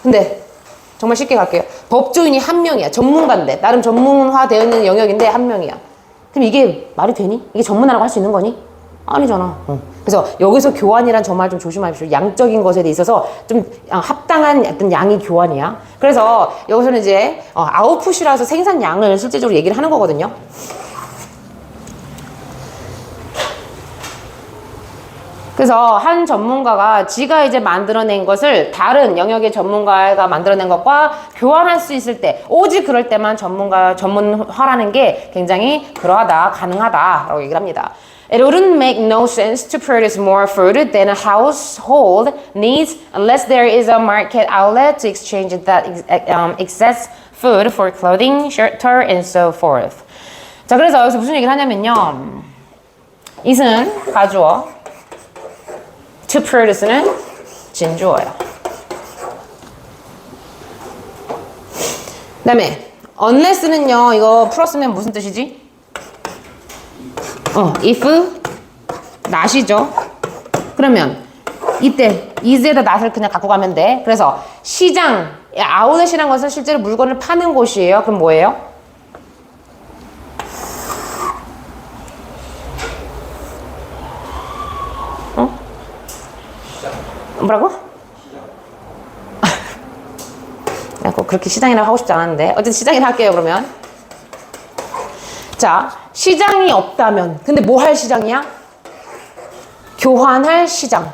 근데 정말 쉽게 갈게요. 법조인이 1명이야. 전문가인데. 나름 전문화되어 있는 영역인데 1명이야. 그럼 이게 말이 되니? 이게 전문화라고 할 수 있는 거니? 아니잖아. 그래서 여기서 교환이란 저 말 좀 조심하십시오. 양적인 것에 있어서 좀 합당한 어떤 양이 교환이야. 그래서 여기서는 이제 아웃풋이라서 생산량을 실제적으로 얘기를 하는 거거든요. 그래서 한 전문가가 지가 이제 만들어낸 것을 다른 영역의 전문가가 만들어낸 것과 교환할 수 있을 때, 오직 그럴 때만 전문화라는 게 굉장히 그러하다, 가능하다라고 얘기를 합니다. It wouldn't make no sense to produce more food than a household needs unless there is a market outlet to exchange that excess food for clothing, shelter, and so forth. 자, 그래서 여기서 무슨 얘기를 하냐면요. it은 가주어, to produce는 진주어예요. 그 다음에 unless는요, 이거 풀었으면 무슨 뜻이지? if not이죠. 그러면 이때 is에다 not을 그냥 갖고 가면 돼. 그래서 시장, 아웃렛이라는 것은 실제로 물건을 파는 곳이에요. 그럼 뭐예요? 뭐라고? 그렇게 시장이라고 하고 싶지 않았는데 어쨌든 시장이라 할게요. 그러면 자, 시장이 없다면 근데 뭐 할 시장이야? 교환할 시장.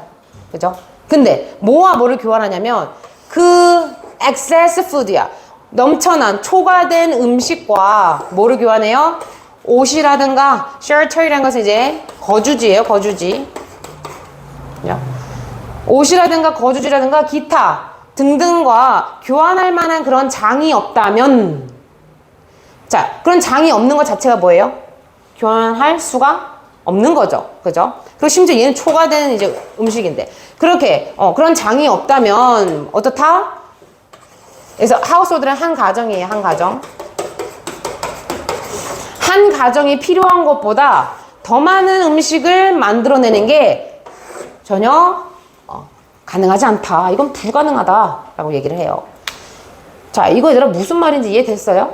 그죠? 근데 뭐와 뭐를 교환하냐면 그 excess food야. 넘쳐난 초과된 음식과 뭐를 교환해요? 옷이라든가 shelter이라는 것은 이제 거주지예요. 거주지. 그죠? 옷이라든가 거주지라든가 기타 등등과 교환할 만한 그런 장이 없다면, 자, 그런 장이 없는 것 자체가 뭐예요? 교환할 수가 없는 거죠. 그죠? 그리고 심지어 얘는 초과된 이제 음식인데, 그렇게, 그런 장이 없다면, 어떻다? 그래서 하우스홀드는 한 가정이에요. 한 가정. 한 가정이 필요한 것보다 더 많은 음식을 만들어내는 게 전혀 가능하지 않다. 이건 불가능하다. 라고 얘기를 해요. 자, 이거 얘들아 무슨 말인지 이해됐어요?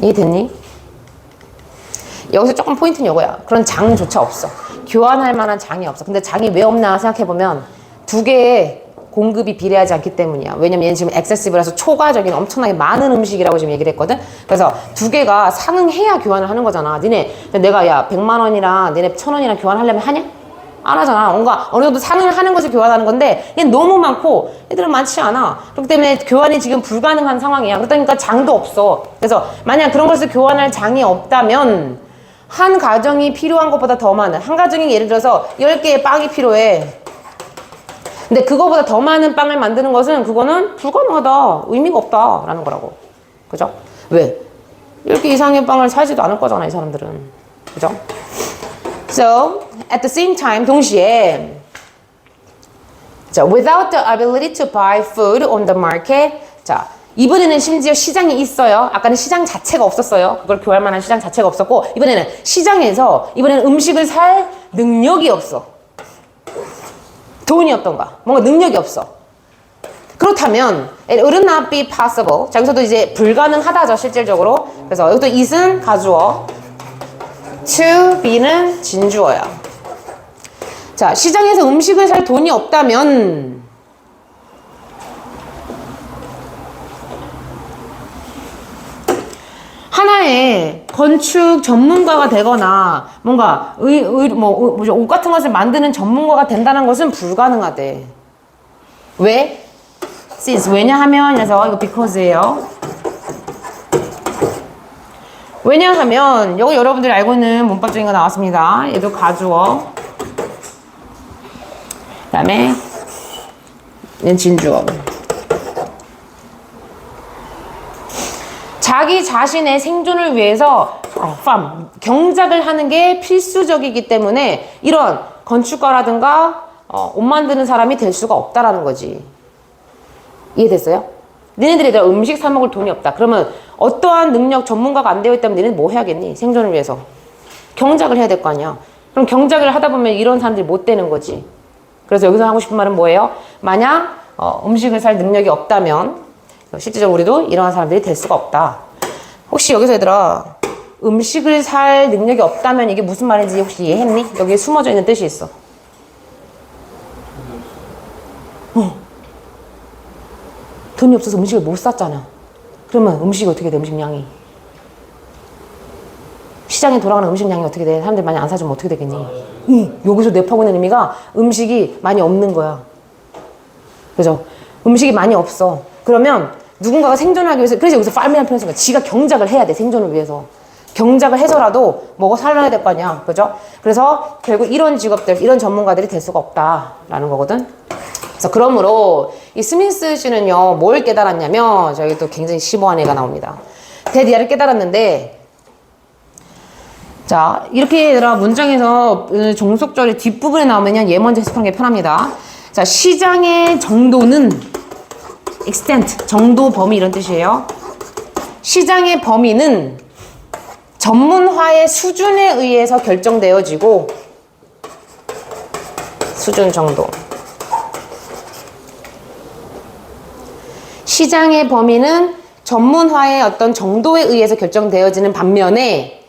이해됐니? 여기서 조금 포인트는 이거야. 그런 장조차 없어. 교환할 만한 장이 없어. 근데 장이 왜 없나 생각해보면 두 개의 공급이 비례하지 않기 때문이야. 왜냐면 얘는 지금 엑세시브라서 초과적인 엄청나게 많은 음식이라고 지금 얘기를 했거든. 그래서 두 개가 상응해야 교환을 하는 거잖아. 내가 야 100만 원이랑 니네 1000원이랑 교환하려면 하냐? 안 하잖아. 뭔가 어느 정도 상응을 하는 것을 교환하는 건데 얘는 너무 많고 애들은 많지 않아. 그렇기 때문에 교환이 지금 불가능한 상황이야. 그러니까 장도 없어. 그래서 만약 그런 것을 교환할 장이 없다면 한 가정이 필요한 것보다 더 많은, 한 가정이 예를 들어서 10개의 빵이 필요해. 근데 그거보다 더 많은 빵을 만드는 것은 그거는 불가능하다. 의미가 없다. 라는 거라고. 그죠? 왜? 10개 이상의 빵을 사지도 않을 거잖아, 이 사람들은. 그죠? So, at the same time, 동시에 자, without the ability to buy food on the market. 자, 이번에는 심지어 시장이 있어요. 아까는 시장 자체가 없었어요. 그걸 교환할 만한 시장 자체가 없었고, 이번에는 시장에서 이번에는 음식을 살 능력이 없어. 돈이 없던가 뭔가 능력이 없어. 그렇다면 it would not be possible. 자, 여기서도 이제 불가능하다죠, 실질적으로. 그래서 여기도 it은 가주어, to be는 진주어야. 자, 시장에서 음식을 살 돈이 없다면 하나의 건축 전문가가 되거나 뭔가 옷 같은 것을 만드는 전문가가 된다는 것은 불가능하대. 왜? Since 왜냐하면 그래서 이거 because예요. 왜냐하면 여기 여러분들이 알고 있는 문법적인 거 나왔습니다. 얘도 가주어. 그 다음에 얘는 진주어. 자기 자신의 생존을 위해서 경작을 하는 게 필수적이기 때문에 이런 건축가라든가 옷 만드는 사람이 될 수가 없다라는 거지. 이해됐어요? 너네들이 음식 사 먹을 돈이 없다. 그러면 어떠한 능력 전문가가 안 되어 있다면 너네는 뭐 해야겠니? 생존을 위해서. 경작을 해야 될 거 아니야. 그럼 경작을 하다 보면 이런 사람들이 못 되는 거지. 그래서 여기서 하고 싶은 말은 뭐예요? 만약 음식을 살 능력이 없다면 실제적으로 우리도 이러한 사람들이 될 수가 없다. 혹시 여기서 얘들아 음식을 살 능력이 없다면 이게 무슨 말인지 혹시 이해했니? 여기에 숨어져 있는 뜻이 있어. 돈이 없어서 음식을 못 샀잖아. 그러면 음식이 어떻게 돼? 음식량이. 시장에 돌아가는 음식량이 어떻게 돼? 사람들이 많이 안 사주면 어떻게 되겠니? 여기서 내포하고 있는 의미가 음식이 많이 없는 거야. 그죠? 음식이 많이 없어. 그러면 누군가가 생존하기 위해서, 그래서 여기서 farm이라는 표현을 쓴 거야. 지가 경작을 해야 돼, 생존을 위해서. 경작을 해서라도 먹어 살려야 될 거 아니야. 그죠? 그래서 결국 이런 직업들, 이런 전문가들이 될 수가 없다라는 거거든. 그래서 그러므로 이 스미스 씨는요, 뭘 깨달았냐면, 저기 또 굉장히 심오한 애가 나옵니다. 데디아를 깨달았는데, 자, 이렇게 얘들아, 문장에서 종속절의 뒷부분에 나오면 얘 먼저 해석하는 게 편합니다. 자, 시장의 정도는, extent, 정도, 범위 이런 뜻이에요. 시장의 범위는 전문화의 수준에 의해서 결정되어지고, 수준 정도. 시장의 범위는 전문화의 어떤 정도에 의해서 결정되어지는 반면에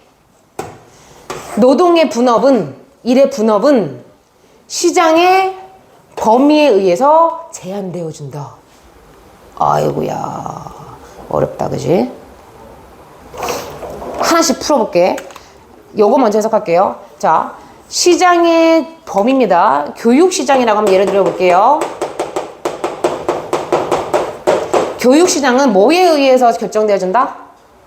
노동의 분업은, 일의 분업은 시장의 범위에 의해서 제한되어진다. 아이고야, 어렵다, 그지? 하나씩 풀어볼게. 요거 먼저 해석할게요. 자, 시장의 범위입니다. 교육시장이라고 한번 예를 들어볼게요. 교육시장은 뭐에 의해서 결정되어진다?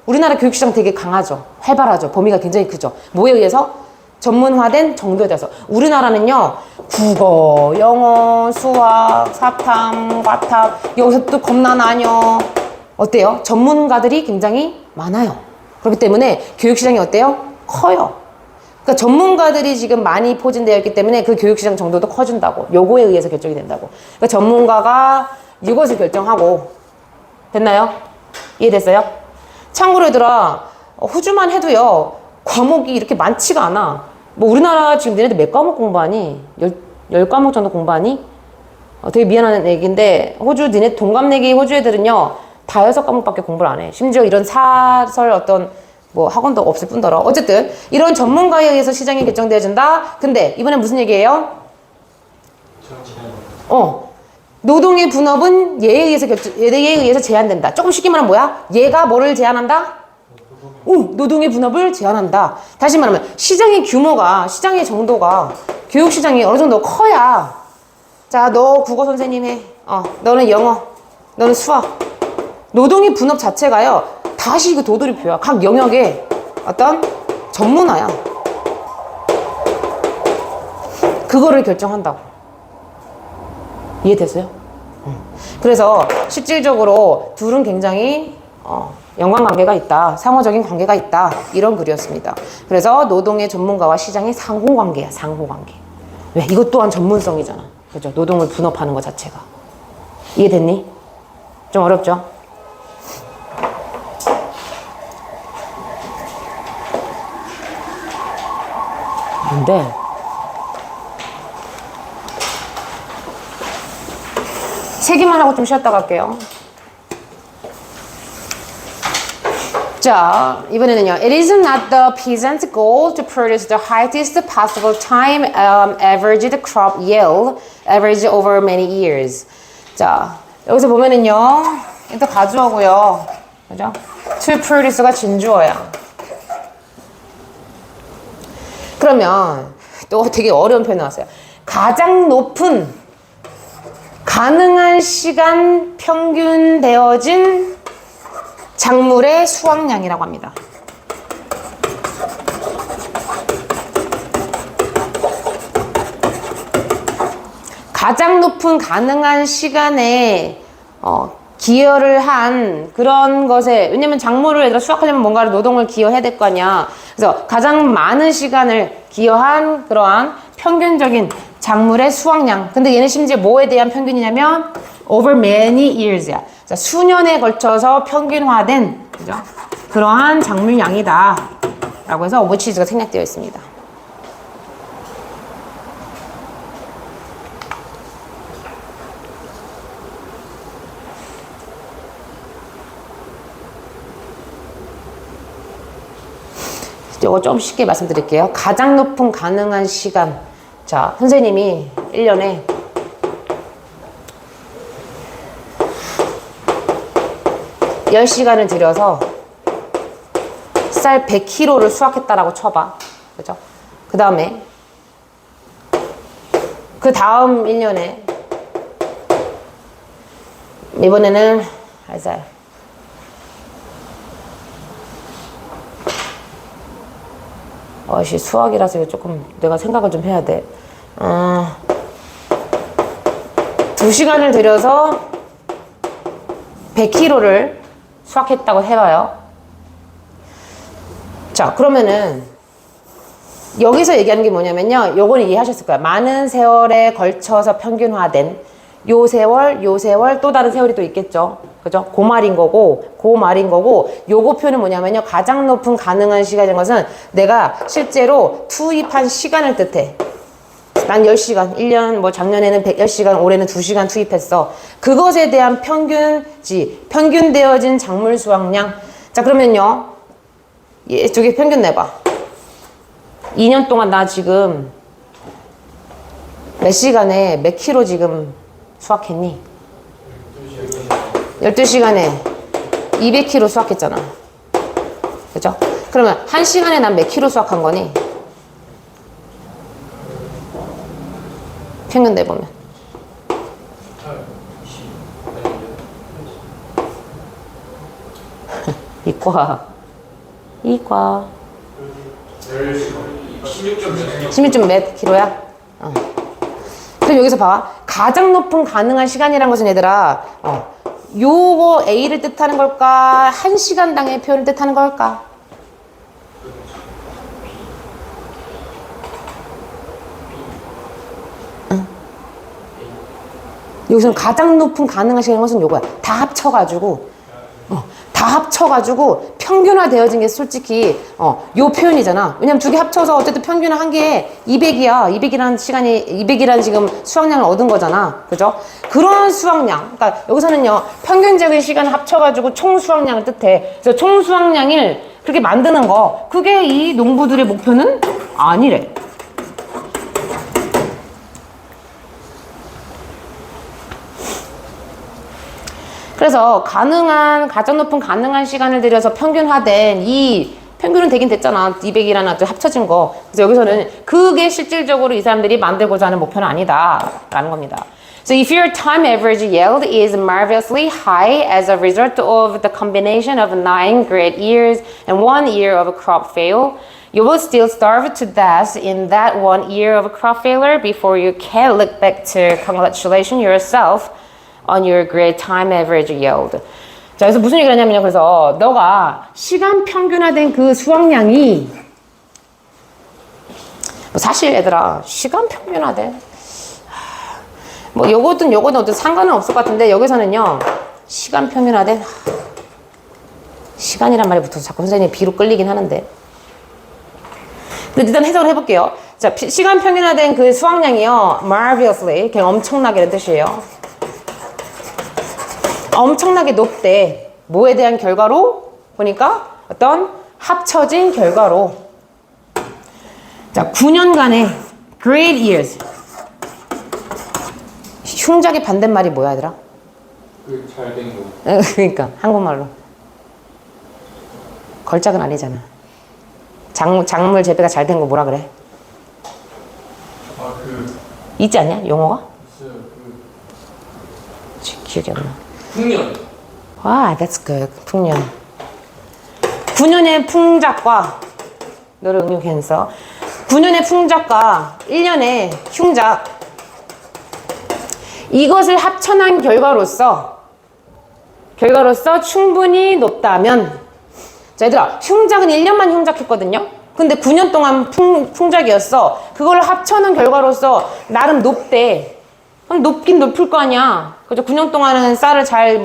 우리나라 교육시장 되게 강하죠. 활발하죠. 범위가 굉장히 크죠. 뭐에 의해서? 전문화된 정도에 대해서. 우리나라는요, 국어, 영어, 수학, 사탐, 과탐, 여기서 또 겁나 나뉘어. 어때요? 전문가들이 굉장히 많아요. 그렇기 때문에 교육시장이 어때요? 커요. 그러니까 전문가들이 지금 많이 포진되어 있기 때문에 그 교육시장 정도도 커진다고. 요거에 의해서 결정이 된다고. 그러니까 전문가가 이것을 결정하고. 됐나요? 이해됐어요? 참고로 얘들아, 호주만 해도요, 과목이 이렇게 많지가 않아. 뭐 우리나라 지금 너네들 몇 과목 공부하니? 10과목 정도 공부하니? 되게 미안한 얘기인데, 호주, 니네 동갑내기 호주 애들은요, 다 6과목밖에 공부를 안 해. 심지어 이런 사설 어떤 뭐 학원도 없을 뿐더러. 어쨌든, 이런 전문가에 의해서 시장이 결정되어진다? 근데, 이번엔 무슨 얘기예요? 노동의 분업은 얘에 의해서 제한된다. 조금 쉽게 말하면 뭐야? 얘가 뭐를 제한한다? 노동의 분업을 제한한다. 다시 말하면 시장의 규모가, 시장의 정도가, 교육시장이 어느 정도 커야, 자, 너 국어 선생님 해. 너는 영어, 너는 수학. 노동의 분업 자체가요, 다시 이거 도돌이표야. 각 영역의 어떤 전문화야. 그거를 결정한다고. 이해됐어요? 그래서 실질적으로 둘은 굉장히 연관관계가 있다. 상호적인 관계가 있다. 이런 글이었습니다. 그래서 노동의 전문가와 시장의 상호관계야. 상호관계. 왜? 이것 또한 전문성이잖아. 그죠? 노동을 분업하는 것 자체가. 이해됐니? 좀 어렵죠? 근데 세 개만 하고 좀 쉬었다 갈게요. 자, 이번에는요. It is not the peasant's goal to produce the highest possible time averaged crop yield average over many years. 자, 여기서 보면은요. 일단 가주어고요. 그죠? To produce가 진주어야. 그러면 또 되게 어려운 표현 나왔어요. 가장 높은 가능한 시간 평균 되어진 작물의 수확량이라고 합니다. 가장 높은 가능한 시간에 기여를 한 그런 것에, 왜냐면 작물을 얘들아 수확하려면 뭔가를 노동을 기여해야 될 거 아니야. 그래서 가장 많은 시간을 기여한 그러한 평균적인 작물의 수확량. 근데 얘는 심지어 뭐에 대한 평균이냐면 over many years야. 자, 수년에 걸쳐서 평균화된 그죠? 그러한 작물량이다. 라고 해서 which가 생략되어 있습니다. 이거 좀 쉽게 말씀드릴게요. 가장 높은 가능한 시간. 자, 선생님이 1년에 (10시간을) 들여서 쌀 100kg를 수확했다라고 쳐봐. 그죠? 그 다음에 그 다음 1년에 이번에는 알쌀 수학이라서 이거 조금 내가 생각을 좀 해야 돼. 2시간을 들여서 100kg를 수확했다고 해봐요. 자, 그러면은 여기서 얘기하는 게 뭐냐면요. 요거는 이해하셨을 거야. 많은 세월에 걸쳐서 평균화된 요 세월, 또 다른 세월이 또 있겠죠. 그죠? 그 말인 거고, 요거 표현은 뭐냐면요. 가장 높은 가능한 시간인 것은 내가 실제로 투입한 시간을 뜻해. 난 10시간, 1년, 뭐 작년에는 10시간, 올해는 2시간 투입했어. 그것에 대한 평균되어진 작물 수확량. 자, 그러면요. 얘 두 개 평균 내봐. 2년 동안 나 지금 몇 시간에 몇 킬로 지금 수확했니? 12시간에 200kg 수확했잖아. 그죠? 그러면 1시간에 난 몇 킬로 수확한 거니? 평균 내보면. 이과 16점 몇 킬로야? 그럼 여기서 봐봐. 가장 높은 가능한 시간이란 것은 얘들아, 요거 A를 뜻하는 걸까? 1시간당의 표현을 뜻하는 걸까? 여기서는 가장 높은 가능한 시간인 것은 요거야. 다 합쳐가지고 평균화되어진 게 솔직히 요 표현이잖아. 왜냐면 두 개 합쳐서 어쨌든 평균화한 게 200이야. 200이라는 지금 수확량을 얻은 거잖아. 그죠? 그런 수확량. 그러니까 여기서는요. 평균적인 시간을 합쳐가지고 총 수확량을 뜻해. 그래서 총 수확량을 그렇게 만드는 거. 그게 이 농부들의 목표는 아니래. 그래서 가장 높은 가능한 시간을 들여서 평균화된 이 평균은 되긴 됐잖아. 200이라는 아주 합쳐진 거. 그래서 여기서는 그게 실질적으로 이 사람들이 만들고자 하는 목표는 아니다. 라는 겁니다. So if your time average yield is marvelously high as a result of the combination of 9 great years and 1 year of crop fail, you will still starve to death in that 1 year of crop failure before you can look back to congratulate yourself on your great time average yield. 자, 그래서 무슨 얘기를 하냐면요. 그래서 너가 시간 평균화된 그 수확량이 사실 얘들아 시간 평균화된 뭐 요거든 어떤 상관은 없을 것 같은데 여기서는요. 시간 평균화된 시간이란 말이 붙어서 자꾸 선생님이 비로 끌리긴 하는데 근데 일단 해석을 해볼게요. 자, 시간 평균화된 그 수확량이요. marvelously 그냥 엄청나게라는 뜻이에요. 엄청나게 높대. 뭐에 대한 결과로? 보니까 어떤 합쳐진 결과로. 자, 9년간의 great years. 흉작의 반대말이 뭐야, 얘들아? 잘된 거. 그러니까 한국말로. 걸작은 아니잖아. 작물 재배가 잘 된 거 뭐라 그래? 있지 않냐? 용어가? 있어요. 기억이 안 나. 풍년. 와, that's good. 풍년. 9년의 풍작과 너를 응용해서 9년의 풍작과 1년의 흉작 이것을 합쳐난 결과로서 충분히 높다면 자, 얘들아 흉작은 1년만 흉작했거든요. 근데 9년 동안 풍작이었어. 그걸 합쳐놓은 결과로서 나름 높대. 그럼 높긴 높을 거 아니야. 그죠? 9년 동안은 쌀을 잘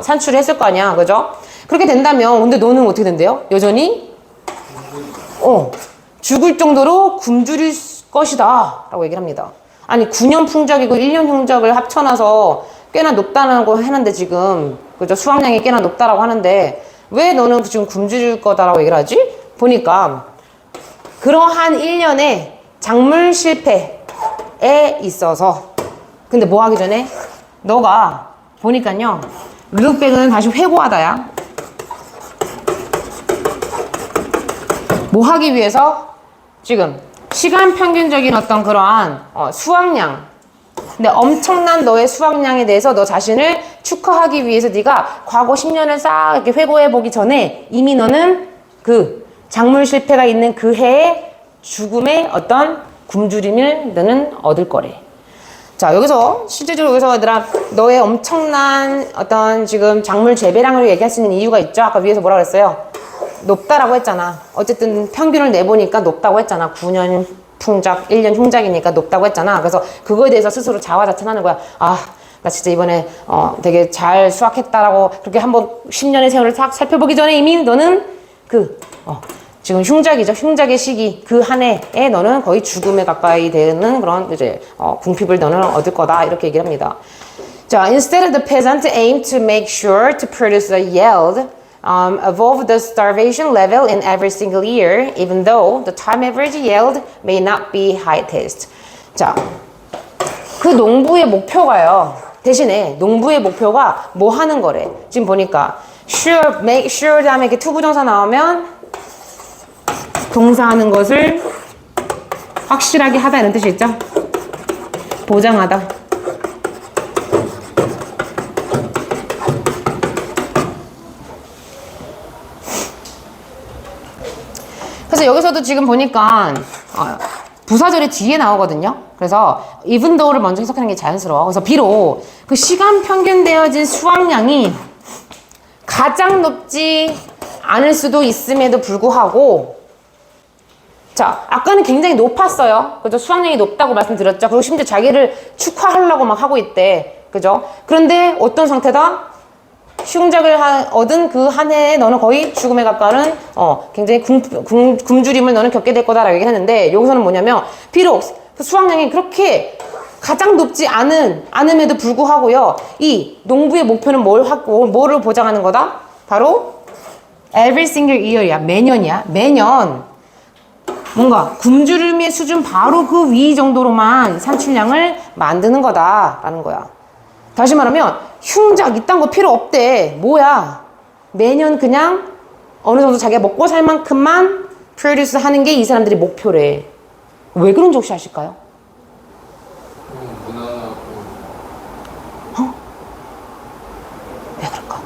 산출했을 거 아니야. 그죠? 그렇게 된다면, 근데 너는 어떻게 된대요? 여전히? 죽을 정도로 굶주릴 것이다. 라고 얘기를 합니다. 아니, 9년 풍작이고 1년 풍작을 합쳐놔서 꽤나 높다는 거 하는데 지금, 그죠? 수확량이 꽤나 높다라고 하는데, 왜 너는 지금 굶주릴 거다라고 얘기를 하지? 보니까, 그러한 1년의 작물 실패에 있어서, 근데 뭐 하기 전에? 너가 보니까요, 룩백은 다시 회고하다야. 뭐 하기 위해서? 지금, 시간 평균적인 어떤 그러한 수확량, 근데 엄청난 너의 수확량에 대해서 너 자신을 축하하기 위해서 네가 과거 10년을 싹 이렇게 회고해 보기 전에 이미 너는 그 작물 실패가 있는 그 해의 죽음의 어떤 굶주림을 너는 얻을 거래. 자, 여기서 실제적으로 여기서 얘들아 너의 엄청난 어떤 지금 작물 재배량을 얘기할 수 있는 이유가 있죠. 아까 위에서 뭐라 그랬어요? 높다라고 했잖아. 어쨌든 평균을 내보니까 높다고 했잖아. 9년 풍작, 1년 흉작이니까 높다고 했잖아. 그래서 그거에 대해서 스스로 자화자찬하는 거야. 아, 나 진짜 이번에 되게 잘 수확했다라고 그렇게 한번 10년의 세월을 싹 살펴보기 전에 이미 너는 지금 흉작이죠. 흉작의 시기 그 한 해에 너는 거의 죽음에 가까이 되는 그런 이제 궁핍을 너는 얻을 거다. 이렇게 얘기를 합니다. 자, instead the peasant aimed to make sure to produce a yield above the starvation level in every single year, even though the time average yield may not be highest. 자, 그 농부의 목표가요. 대신에 농부의 목표가 뭐 하는 거래? 지금 보니까 sure, make sure 다음에 이렇게 투부정사 나오면 동사하는 것을 확실하게 하다 이런 뜻이 있죠? 보장하다. 그래서 여기서도 지금 보니까 부사절이 뒤에 나오거든요. 그래서 even though를 먼저 해석하는 게 자연스러워. 그래서 비록 그 시간 평균되어진 수확량이 가장 높지 않을 수도 있음에도 불구하고, 자, 아까는 굉장히 높았어요. 그죠? 수확량이 높다고 말씀드렸죠. 그리고 심지어 자기를 축하하려고 막 하고 있대. 그죠? 그런데 어떤 상태다? 흉작을 얻은 그 한 해에 너는 거의 죽음에 가까운 굉장히 굶주림을 너는 겪게 될 거다라고 얘기했는데, 여기서는 뭐냐면 비록 그 수확량이 그렇게 가장 높지 않음에도 불구하고요, 이 농부의 목표는 뭐를 보장하는 거다? 바로 every single year이야. 매년이야. 매년 뭔가 굶주림의 수준 바로 그 위 정도로만 산출량을 만드는 거다라는 거야. 다시 말하면 흉작 이딴 거 필요 없대. 뭐야? 매년 그냥 어느 정도 자기가 먹고 살 만큼만 프로듀스 하는 게 이 사람들이 목표래. 왜 그런지 혹시 아실까요? 무난하고. 왜 그럴까?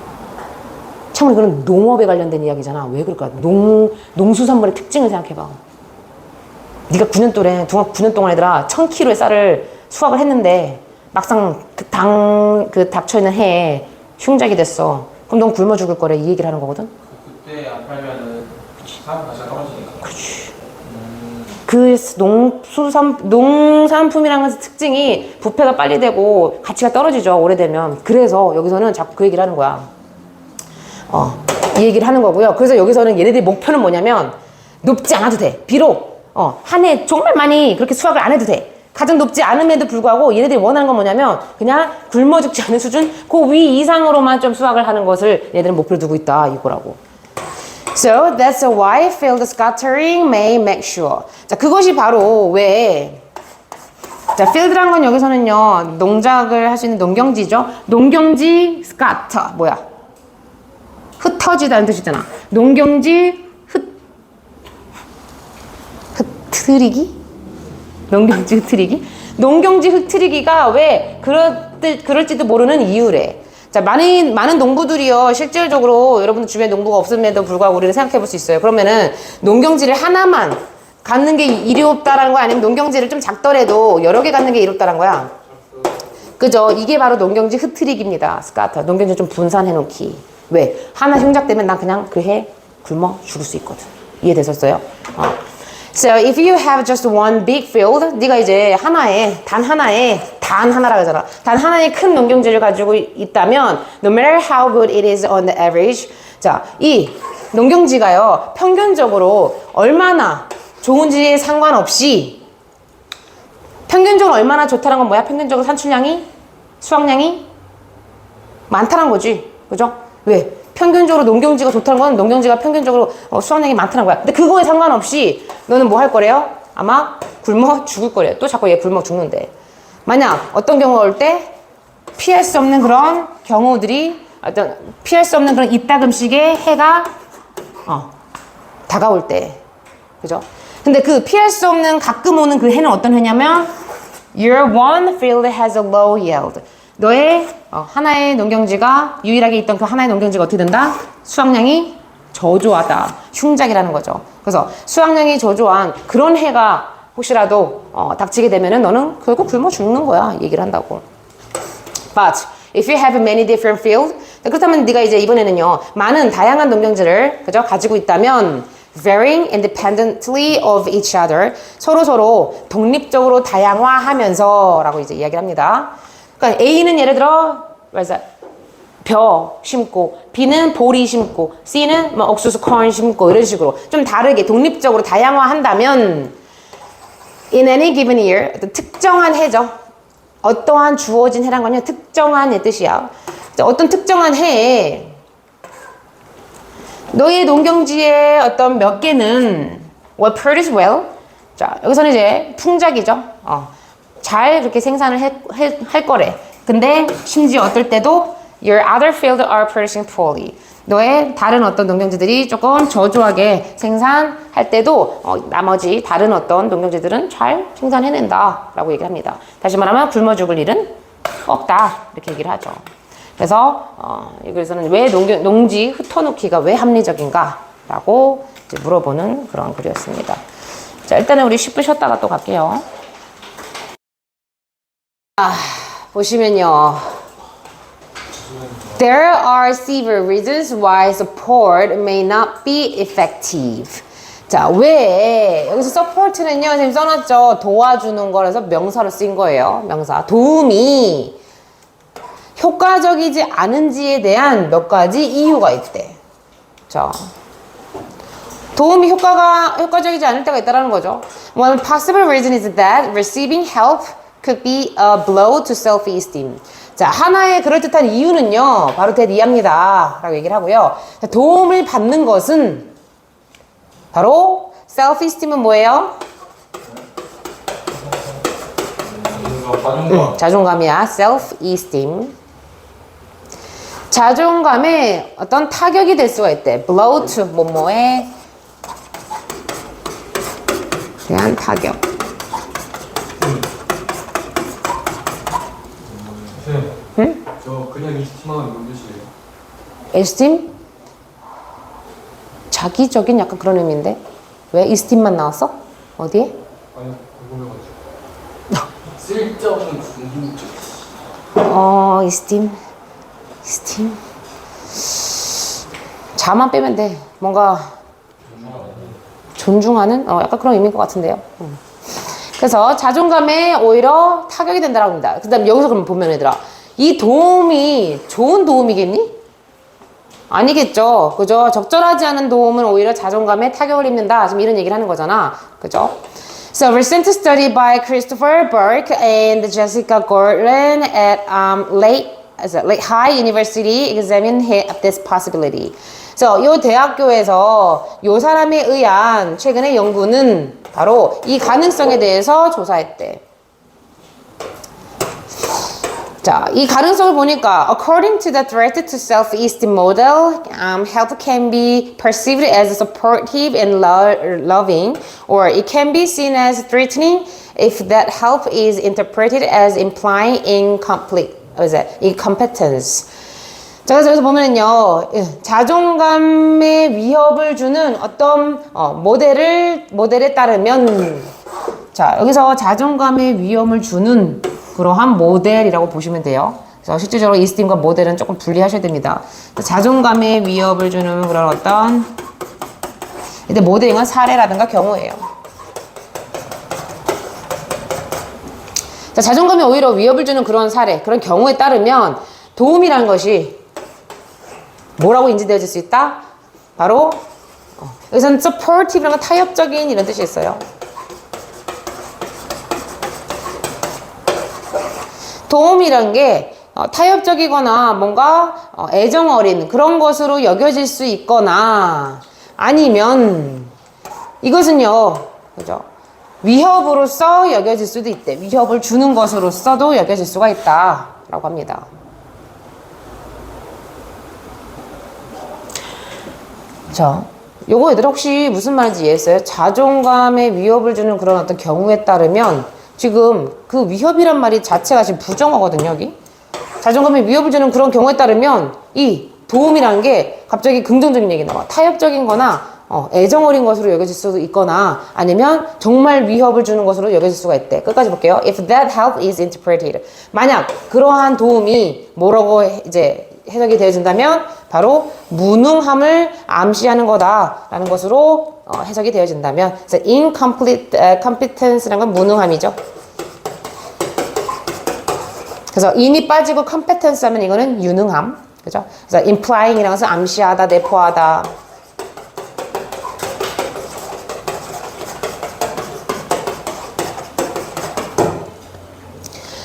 참으로 이거는 농업에 관련된 이야기잖아. 왜 그럴까? 농수산물의 특징을 생각해봐. 네가 9년 동안 얘들아 1000kg의 쌀을 수확을 했는데 막상 그 닥쳐있는 해에 흉작이 됐어. 그럼 넌 굶어 죽을 거래. 이 얘기를 하는 거거든. 그때 안 팔면은 사람 가치가 떨어지니까. 그렇지. 그 농산품이라는 특징이 부패가 빨리 되고 가치가 떨어지죠. 오래되면. 그래서 여기서는 자꾸 그 얘기를 하는 거야. 이 얘기를 하는 거고요. 그래서 여기서는 얘네들의 목표는 뭐냐면 높지 않아도 돼. 비록 한 해 정말 많이 그렇게 수확을 안 해도 돼. 가장 높지 않음에도 불구하고 얘네들이 원하는 건 뭐냐면 그냥 굶어 죽지 않은 수준 그 위 이상으로만 좀 수확을 하는 것을 얘네들은 목표로 두고 있다 이거라고. So that's why field scattering may make sure. 자, 그것이 바로 왜. 자, field란 건 여기서는요 농작을 할 수 있는 농경지죠. 농경지 scatter 뭐야? 흩어지다는 뜻이잖아. 농경지 흩트리기? 농경지 흩트리기? 농경지 흩트리기가 왜 그럴지도 모르는 이유래. 자, 많은 농부들이요, 실질적으로 여러분들 주변에 농부가 없음에도 불구하고 우리는 생각해 볼 수 있어요. 그러면은 농경지를 하나만 갖는 게 이롭다라는 거야? 아니면 농경지를 좀 작더라도 여러 개 갖는 게 이롭다는 거야? 그죠? 이게 바로 농경지 흩트리기입니다. 스카터. 농경지 좀 분산해 놓기. 왜? 하나 흉작되면 난 그냥 그 해 굶어 죽을 수 있거든. 이해되셨어요? So if you have just one big field, 네가 이제 단 하나라 그러잖아. 단 하나의 큰 농경지를 가지고 있다면, no matter how good it is on the average, 자, 이 농경지가요, 평균적으로 얼마나 좋은지에 상관없이, 평균적으로 얼마나 좋다는 건 뭐야? 평균적으로 산출량이, 수확량이 많다는 거지. 그죠? 왜? 평균적으로 농경지가 좋다는 건 농경지가 평균적으로 수확량이 많다는 거야. 근데 그거에 상관없이 너는 뭐 할 거래요? 아마 굶어 죽을 거래요. 또 자꾸 얘 굶어 죽는데. 만약 어떤 경우가 올 때 피할 수 없는 그런 경우들이 피할 수 없는 그런 이따금씩의 해가 다가올 때. 그죠? 근데 그 피할 수 없는 가끔 오는 그 해는 어떤 해냐면 Your one field has a low yield. 너의 하나의 농경지가 유일하게 있던 그 하나의 농경지가 어떻게 된다? 수확량이 저조하다. 흉작이라는 거죠. 그래서 수확량이 저조한 그런 해가 혹시라도 닥치게 되면은 너는 결국 굶어 죽는 거야. 얘기를 한다고. But if you have many different fields, 그렇다면 네가 이제 이번에는요 많은 다양한 농경지를 그죠 가지고 있다면 varying independently of each other 서로 독립적으로 다양화하면서라고 이제 이야기를 합니다. 그러니까 A는 예를 들어 벼 심고, B는 보리 심고, C는 뭐 옥수수 콘 심고 이런 식으로 좀 다르게 독립적으로 다양화한다면 in any given year 특정한 해죠. 어떠한 주어진 해란 건요 특정한 의 뜻이야. 어떤 특정한 해에 너의 농경지의 어떤 몇 개는 will produce well. 자 여기서는 이제 풍작이죠. 잘 그렇게 생산을 할 거래. 근데 심지어 어떨 때도 your other fields are producing poorly. 너의 다른 어떤 농경지들이 조금 저조하게 생산할 때도 나머지 다른 어떤 농경지들은 잘 생산해낸다 라고 얘기를 합니다. 다시 말하면 굶어 죽을 일은 없다 이렇게 얘기를 하죠. 그래서 여기서는 왜 농지 흩어놓기가 왜 합리적인가 라고 이제 물어보는 그런 글이었습니다. 자 일단은 우리 10분 쉬었다가 또 갈게요. 보시면요. There are several reasons why support may not be effective. 자, 왜? 여기서 support는요, 지금 써놨죠. 도와주는 거라서 명사로 쓰인 거예요. 명사. 도움이 효과적이지 않은지에 대한 몇 가지 이유가 있대. 자. 도움이 효과적이지 않을 때가 있다는 거죠. One possible reason is that receiving help could be a blow to self-esteem. 자, 하나의 그럴듯한 이유는요, 바로 대이합니다. 라고 얘기를 하고요. 도움을 받는 것은 바로 self-esteem은 뭐예요? 자존감이야. self-esteem. 자존감에 어떤 타격이 될 수가 있대. blow to 뭐뭐에 대한 타격. 응? 저 그냥 이스팀하고 뭔 뜻이에요? 에스팀? 자기적인 약간 그런 의미인데 왜 이스팀만 나왔어? 어디에? 아니 궁금해가지고 쓸데없는 궁금증 이스팀 자만 빼면 돼. 뭔가 존중하는? 약간 그런 의미인 것 같은데요. 그래서 자존감에 오히려 타격이 된다고 합니다. 그 다음 여기서 그럼 보면 얘들아 이 도움이 좋은 도움이겠니? 아니겠죠. 그죠? 적절하지 않은 도움은 오히려 자존감에 타격을 입는다. 지금 이런 얘기를 하는 거잖아. 그죠? So, recent study by Christopher Burke and Jessica Gordon at Lake High University examined this possibility. 그래서 이 대학교에서 이 사람에 의한 최근의 연구는 바로 이 가능성에 대해서 조사했대. 자, 이 가능성을 보니까 according to the threat to self-esteem model, help can be perceived as supportive and loving, or it can be seen as threatening if that help is interpreted as implying incompetence. 자, 그래서 여기서 보면은요, 자존감에 위협을 주는 어떤 모델에 따르면, 자, 여기서 자존감에 위험을 주는 그러한 모델이라고 보시면 돼요. 그래서 실질적으로 이스팀과 모델은 조금 분리하셔야 됩니다. 자존감에 위협을 주는 그런 어떤 이때 모델링은 사례라든가 경우예요. 자, 자존감에 오히려 위협을 주는 그런 사례, 그런 경우에 따르면 도움이라는 것이 뭐라고 인지되어질 수 있다? 바로 여기서는 supportive라는 건 타협적인 이런 뜻이 있어요. 도움이란 게 타협적이거나 뭔가 애정 어린 그런 것으로 여겨질 수 있거나 아니면 이것은요, 그죠? 위협으로서 여겨질 수도 있대. 위협을 주는 것으로서도 여겨질 수가 있다라고 합니다. 자, 요거 얘들 혹시 무슨 말인지 이해했어요? 자존감에 위협을 주는 그런 어떤 경우에 따르면 지금 그 위협이란 말이 자체가 지금 부정어거든요, 여기. 자존감에 위협을 주는 그런 경우에 따르면 이 도움이라는 게 갑자기 긍정적인 얘기 나와. 타협적인 거나 애정 어린 것으로 여겨질 수도 있거나 아니면 정말 위협을 주는 것으로 여겨질 수가 있대. 끝까지 볼게요. If that help is interpreted. 만약 그러한 도움이 뭐라고 이제 해석이 되어진다면 바로 무능함을 암시하는 거다라는 것으로 해석이 되어진다면 그래서 incompetence라는 건 무능함이죠. 그래서 in이 빠지고 competence 하면 이거는 유능함. 그죠? 그래서 implying이라는 것은 암시하다, 내포하다.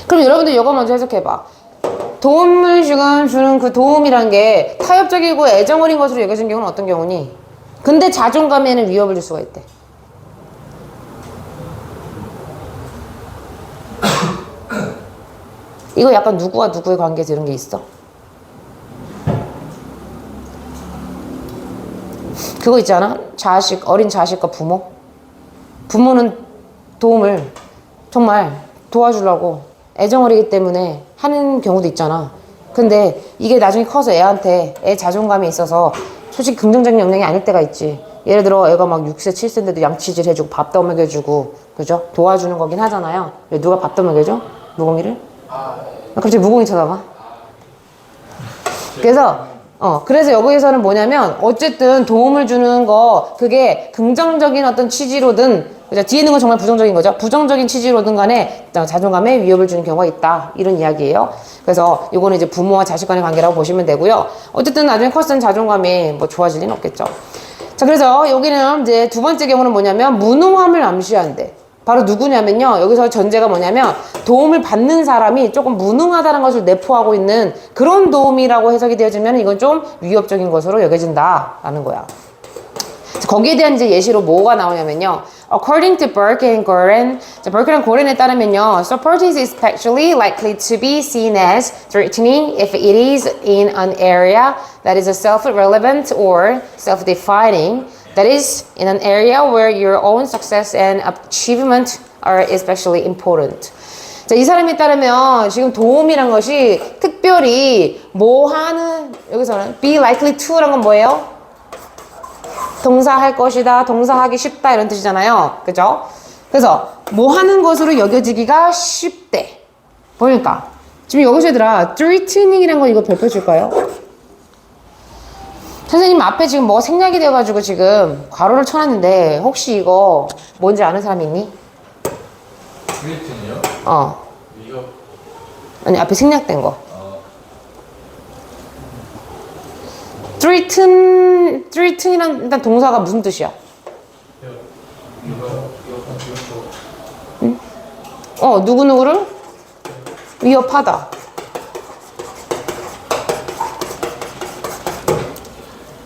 그럼 여러분들 이거 먼저 해석해봐. 도움을 지금 주는 그 도움이란 게 타협적이고 애정 어린 것으로 여겨진 경우는 어떤 경우니? 근데 자존감에는 위협을 줄 수가 있대. 이거 약간 누구와 누구의 관계에서 이런 게 있어? 그거 있잖아? 자식, 어린 자식과 부모. 부모는 도움을 정말 도와주려고 애정어리기 때문에 하는 경우도 있잖아. 근데 이게 나중에 커서 애한테 애 자존감이 있어서 솔직히 긍정적인 영향이 아닐 때가 있지. 예를 들어 애가 막 6세, 7세인데도 양치질 해주고 밥도 먹여주고 그죠? 도와주는 거긴 하잖아요. 왜 누가 밥도 먹여줘? 무공이를? 갑자기 무공이 쳐다봐. 그래서 여기에서는 뭐냐면 어쨌든 도움을 주는 거 그게 긍정적인 어떤 취지로든 그죠? 뒤에 있는 건 정말 부정적인 거죠. 부정적인 취지로든 간에 자존감에 위협을 주는 경우가 있다. 이런 이야기예요. 그래서 이거는 이제 부모와 자식 간의 관계라고 보시면 되고요. 어쨌든 나중에 컸을 땐 자존감이 뭐 좋아질 리는 없겠죠. 자, 그래서 여기는 이제 두 번째 경우는 뭐냐면 무능함을 암시한대. 바로 누구냐면요. 여기서 전제가 뭐냐면 도움을 받는 사람이 조금 무능하다는 것을 내포하고 있는 그런 도움이라고 해석이 되어지면 이건 좀 위협적인 것으로 여겨진다라는 거야. 거기에 대한 이제 예시로 뭐가 나오냐면요. According to Burke and Goren, Burke랑 고렌에 따르면요, support is especially likely to be seen as threatening if it is in an area that is self-relevant or self-defining. That is, in an area where your own success and achievement are especially important. 자, 이 사람에 따르면 지금 도움이란 것이 특별히 뭐 하는, 여기서는 be likely to란 건 뭐예요? 동사 할 것이다, 동사 하기 쉽다 이런 뜻이잖아요. 그죠? 그래서 뭐 하는 것으로 여겨지기가 쉽대. 보니까 지금 여기서 얘들아 threatening이란 거 이거 별표 줄까요? 선생님 앞에 지금 뭐가 생략이 돼가지고 지금 괄호를 쳐놨는데 혹시 이거 뭔지 아는 사람 있니? threaten이요? 위협. 아니 앞에 생략된 거. threaten이란 일단 동사가 무슨 뜻이야? 응? 누구누구를? 위협하다.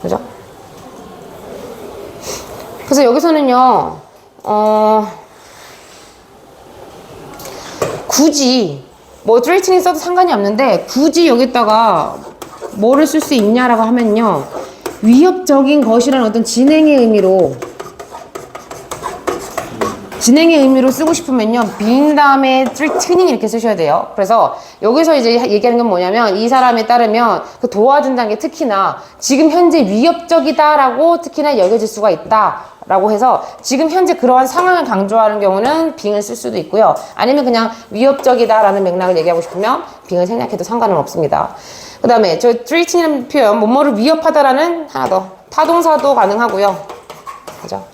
그죠? 그래서 여기서는요, 굳이, 뭐, threatening 써도 상관이 없는데, 굳이 여기다가 뭐를 쓸 수 있냐라고 하면요, 위협적인 것이라는 어떤 진행의 의미로 쓰고 싶으면요, being 다음에 threatening 이렇게 쓰셔야 돼요. 그래서 여기서 이제 얘기하는 건 뭐냐면 이 사람에 따르면 그 도와준다는 게 특히나 지금 현재 위협적이다라고 특히나 여겨질 수가 있다라고 해서 지금 현재 그러한 상황을 강조하는 경우는 being을 쓸 수도 있고요. 아니면 그냥 위협적이다라는 맥락을 얘기하고 싶으면 being을 생략해도 상관은 없습니다. 그 다음에 저 threaten이라는 표현, 뭐뭐를 위협하다라는 하나 더 타동사도 가능하고요. 그죠?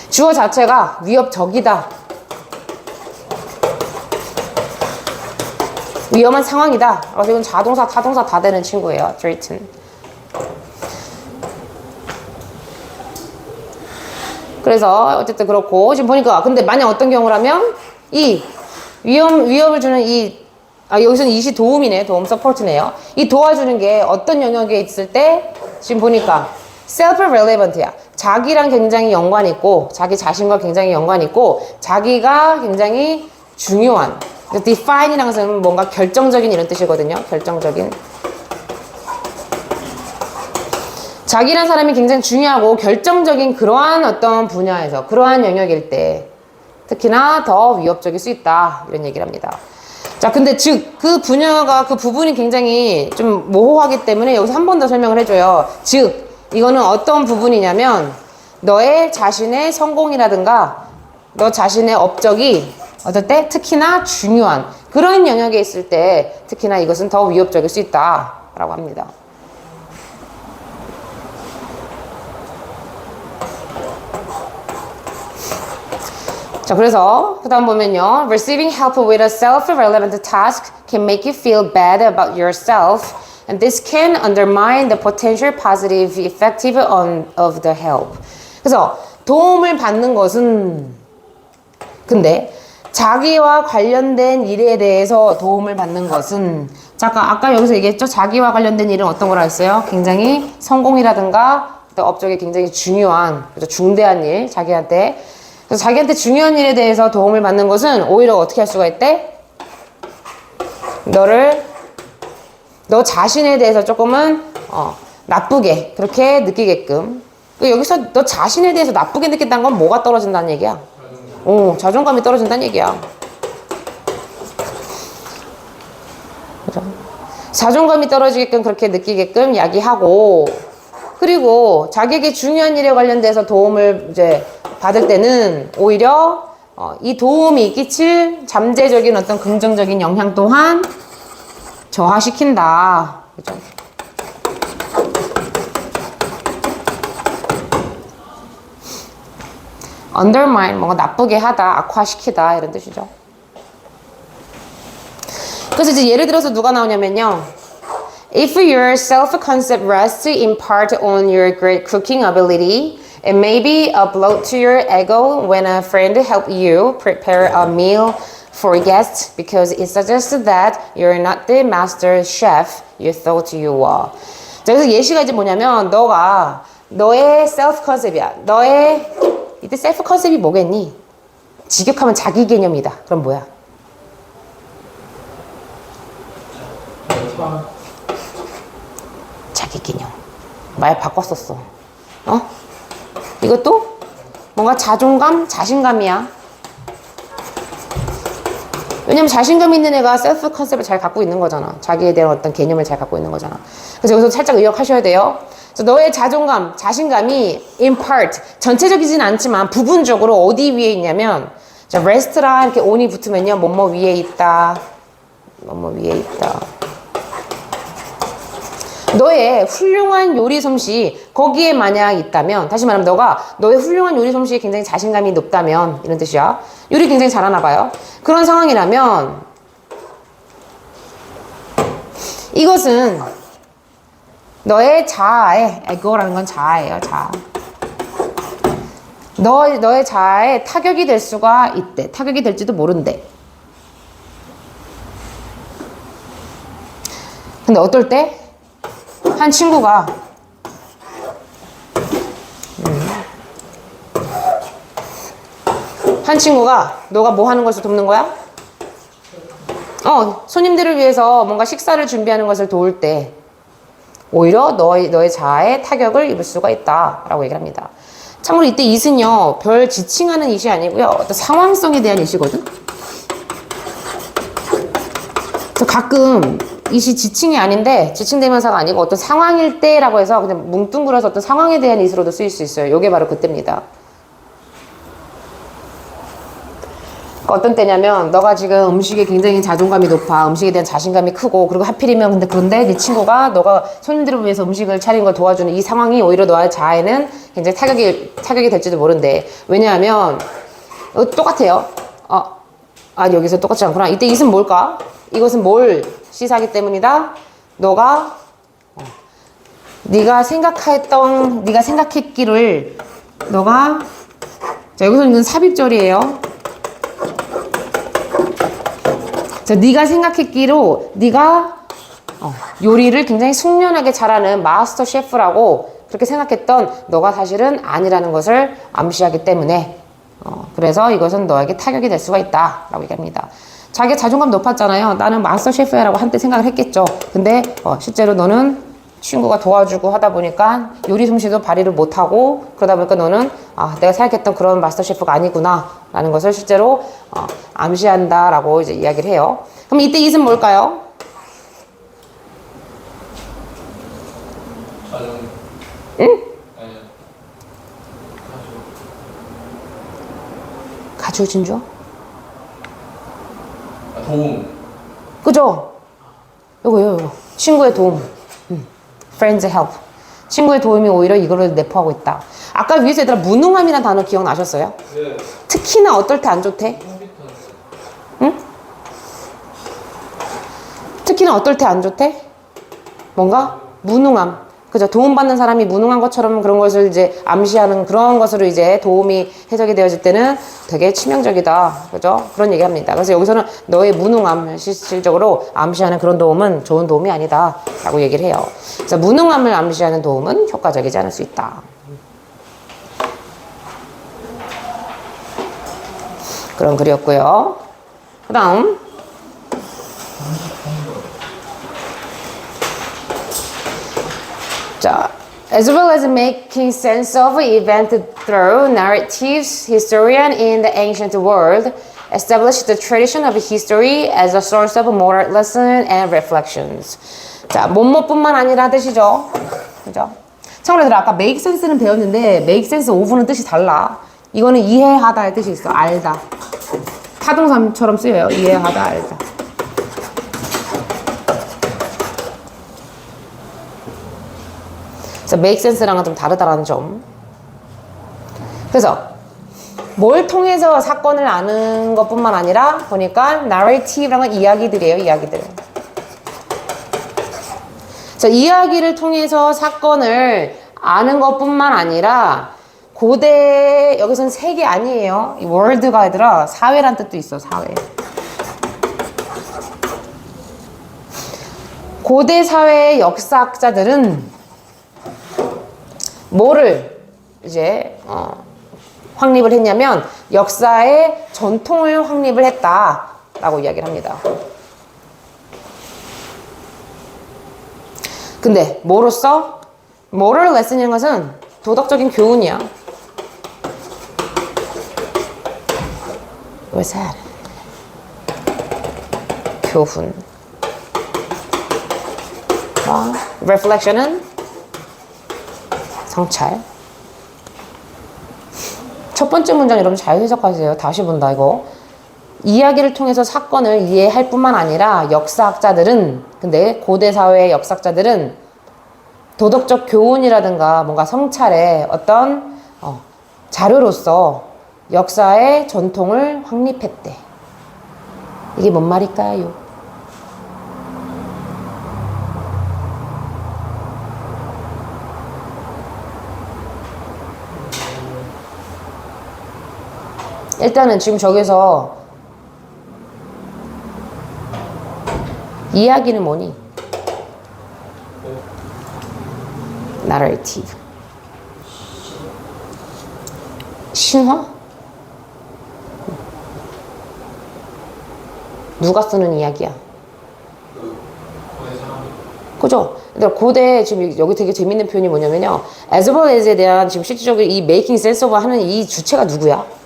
주어 자체가 위협적이다. 위험한 상황이다. 그래서 이건 자동사, 타동사 다 되는 친구예요. threaten. 그래서 어쨌든 그렇고 지금 보니까 근데 만약 어떤 경우라면 이 위협을 주는 여기서는 이시 도움이네. 도움 서포트네요. 이 도와주는 게 어떤 영역에 있을 때 지금 보니까 self-relevant야. 자기랑 굉장히 연관 있고 자기 자신과 굉장히 연관 있고 자기가 굉장히 중요한 define이라는 것은 뭔가 결정적인 이런 뜻이거든요. 결정적인. 자기란 사람이 굉장히 중요하고 결정적인 그러한 어떤 분야에서 그러한 영역일 때 특히나 더 위협적일 수 있다. 이런 얘기를 합니다. 자, 근데 즉 그 분야가 그 부분이 굉장히 좀 모호하기 때문에 여기서 한 번 더 설명을 해줘요. 즉 이거는 어떤 부분이냐면 너의 자신의 성공이라든가 너 자신의 업적이 어떨 때 특히나 중요한 그런 영역에 있을 때 특히나 이것은 더 위협적일 수 있다라고 합니다. 자, 그래서 그 다음 보면요. Receiving help with a self-relevant task can make you feel bad about yourself and this can undermine the potential positive effect of the help. 그래서 도움을 받는 것은 근데 자기와 관련된 일에 대해서 도움을 받는 것은 잠깐 아까 여기서 얘기했죠. 자기와 관련된 일은 어떤 거라 했어요? 굉장히 성공이라든가 업적이 굉장히 중요한 그렇죠? 중대한 일 자기한테 그래서 자기한테 중요한 일에 대해서 도움을 받는 것은 오히려 어떻게 할 수가 있대? 너 자신에 대해서 조금은 나쁘게 그렇게 느끼게끔 여기서 너 자신에 대해서 나쁘게 느낀다는 건 뭐가 떨어진다는 얘기야? 자존감이 떨어진다는 얘기야. 그죠? 자존감이 떨어지게끔 그렇게 느끼게끔 야기하고 그리고 자기에게 중요한 일에 관련돼서 도움을 이제 받을 때는 오히려 이 도움이 끼칠 잠재적인 어떤 긍정적인 영향 또한 저하시킨다. 그죠? undermine 뭔가 나쁘게 하다, 악화시키다 이런 뜻이죠. 그래서 이제 예를 들어서 누가 나오냐면요. If your self-concept rests in part on your great cooking ability, it may be a blow to your ego when a friend helps you prepare a meal for guests because it suggests that you're not the master chef you thought you were. 자, 그래서 예시가 이제 뭐냐면 너의 self-concept이야. 이때 self-concept이 뭐겠니? 직역하면 자기 개념이다. 그럼 뭐야? 자기 개념. 말 바꿨었어. 이것도 뭔가 자존감, 자신감이야. 왜냐면 자신감 있는 애가 셀프 컨셉을 잘 갖고 있는 거잖아. 자기에 대한 어떤 개념을 잘 갖고 있는 거잖아. 그래서 여기서 살짝 의역하셔야 돼요. 그래서 너의 자존감, 자신감이 in part, 전체적이진 않지만 부분적으로 어디 위에 있냐면 자, rest랑 이렇게 on이 붙으면요. 뭐뭐 위에 있다. 뭐뭐 위에 있다. 너의 훌륭한 요리 솜씨 거기에 만약 있다면 다시 말하면 너의 훌륭한 요리 솜씨에 굉장히 자신감이 높다면 이런 뜻이야. 요리 굉장히 잘하나 봐요. 그런 상황이라면 이것은 너의 자아에 에고라는 건 자아예요. 자아. 너의 자아에 타격이 될 수가 있대. 타격이 될지도 모른대. 근데 어떨 때? 한 친구가 너가 뭐 하는 것을 돕는 거야? 손님들을 위해서 뭔가 식사를 준비하는 것을 도울 때 오히려 너의 자아에 타격을 입을 수가 있다라고 얘기를 합니다. 참고로 이때 it은요 별 지칭하는 it이 아니고요 어떤 상황성에 대한 it이거든. 그래서 가끔 it이 지칭이 아닌데 지칭대명사가 아니고 어떤 상황일 때라고 해서 그냥 뭉뚱그려서 어떤 상황에 대한 it으로도 쓰일 수 있어요. 이게 바로 그때입니다. 어떤 때냐면 너가 지금 음식에 굉장히 자존감이 높아. 음식에 대한 자신감이 크고 그리고 하필이면 그런데 네 친구가 너가 손님들을 위해서 음식을 차리는 걸 도와주는 이 상황이 오히려 너의 자아에는 굉장히 타격이 될지도 모른대. 왜냐하면 똑같아요. 아니 여기서 똑같지 않구나. 이때 이것은 뭘까? 이것은 뭘 시사하기 때문이다. 너가 네가 생각했기를 너가 자 여기서는 이건 삽입절이에요. 자 네가 생각했기로 네가 요리를 굉장히 숙련하게 잘하는 마스터 셰프라고 그렇게 생각했던 너가 사실은 아니라는 것을 암시하기 때문에 그래서 이것은 너에게 타격이 될 수가 있다 라고 얘기합니다. 자기가 자존감 높았잖아요. 나는 마스터 셰프야 라고 한때 생각을 했겠죠. 근데 실제로 너는 친구가 도와주고 하다 보니까 요리 솜씨도 발휘를 못하고 그러다 보니까 너는 내가 생각했던 그런 마스터 셰프가 아니구나 라는 것을 실제로 암시한다 라고 이제 이야기를 해요. 그럼 이때 이것은 뭘까요? 응? 가족 진주? 도움. 그죠? 요거. 친구의 도움. Friends help. 친구의 도움이 오히려 이거를 내포하고 있다. 아까 위에서 얘들아 무능함이라는 단어 기억나셨어요? 네. 특히나 어떨 때 안 좋대? 응? 특히나 어떨 때 안 좋대? 뭔가? 무능함. 그죠? 도움받는 사람이 무능한 것처럼 그런 것을 이제 암시하는 그런 것으로 이제 도움이 해석이 되어질 때는 되게 치명적이다. 그죠? 그런 얘기 합니다. 그래서 여기서는 너의 무능함, 실질적으로 암시하는 그런 도움은 좋은 도움이 아니다. 라고 얘기를 해요. 그래서 무능함을 암시하는 도움은 효과적이지 않을 수 있다. 그런 글이었고요. 그 다음. 자, as well as making sense of event through narratives, historian in the ancient world established the tradition of history as a source of moral lesson and reflections. 자, 뭐뭐뿐만 아니라 뜻이죠. 그죠? 참고로 얘들아, 아까 make sense는 배웠는데 make sense of는 뜻이 달라. 이거는 이해하다의 뜻이 있어. 알다. 타동사처럼 쓰여요. 이해하다, 알다. 그래서 make sense랑은 좀 다르다라는 점. 그래서 뭘 통해서 사건을 아는 것뿐만 아니라 보니까 narrative랑은 이야기들이에요. 이야기들. 자, 이야기를 통해서 사건을 아는 것뿐만 아니라 고대 여기서는 세계 아니에요. 이 world가 아니라 사회란 뜻도 있어. 사회. 고대 사회의 역사학자들은 뭐를 이제 확립을 했냐면 역사의 전통을 확립을 했다라고 이야기를 합니다. 근데 뭐로써? moral lesson이라는 것은 도덕적인 교훈이야. What's that? 교훈. reflection은 성찰. 첫 번째 문장 여러분 잘 해석하세요. 다시 본다 이거. 이야기를 통해서 사건을 이해할 뿐만 아니라 역사학자들은 근데 고대 사회의 역사학자들은 도덕적 교훈이라든가 뭔가 성찰의 어떤 자료로서 역사의 전통을 확립했대. 이게 뭔 말일까요? 일단은 지금 저기서 이야기는 뭐니? narrative. 신화? 누가 쓰는 이야기야? 그죠? 고대 지금 여기 되게 재밌는 표현이 뭐냐면요. as well as에 대한 지금 실질적으로 이 making sense of 하는 이 주체가 누구야?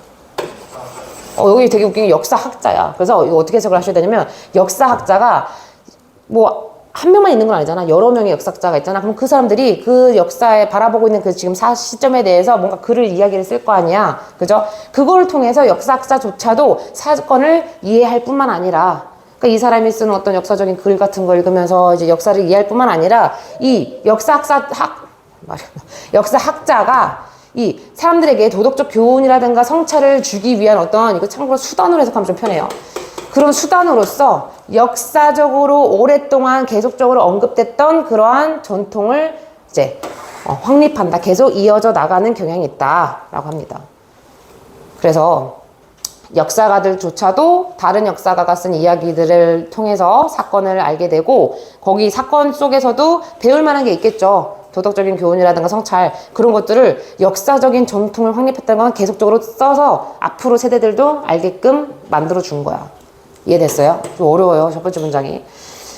여기 되게 웃긴 게 역사학자야. 그래서 이거 어떻게 해석을 하셔야 되냐면 역사학자가 뭐 한 명만 있는 건 아니잖아. 여러 명의 역사학자가 있잖아. 그럼 그 사람들이 그 역사에 바라보고 있는 그 지금 시점에 대해서 뭔가 글을 이야기를 쓸 거 아니야. 그죠? 그걸 통해서 역사학자조차도 사건을 이해할 뿐만 아니라 그러니까 이 사람이 쓰는 어떤 역사적인 글 같은 거 읽으면서 이제 역사를 이해할 뿐만 아니라 이 역사학자가 이 사람들에게 도덕적 교훈이라든가 성찰을 주기 위한 어떤 이거 참고로 수단으로 해석하면 좀 편해요. 그런 수단으로서 역사적으로 오랫동안 계속적으로 언급됐던 그러한 전통을 이제 확립한다. 계속 이어져 나가는 경향이 있다라고 합니다. 그래서 역사가들조차도 다른 역사가가 쓴 이야기들을 통해서 사건을 알게 되고 거기 사건 속에서도 배울 만한 게 있겠죠. 도덕적인 교훈이라든가 성찰 그런 것들을 역사적인 전통을 확립했다는 건 계속적으로 써서 앞으로 세대들도 알게끔 만들어 준 거야. 이해됐어요? 좀 어려워요. 첫 번째 문장이.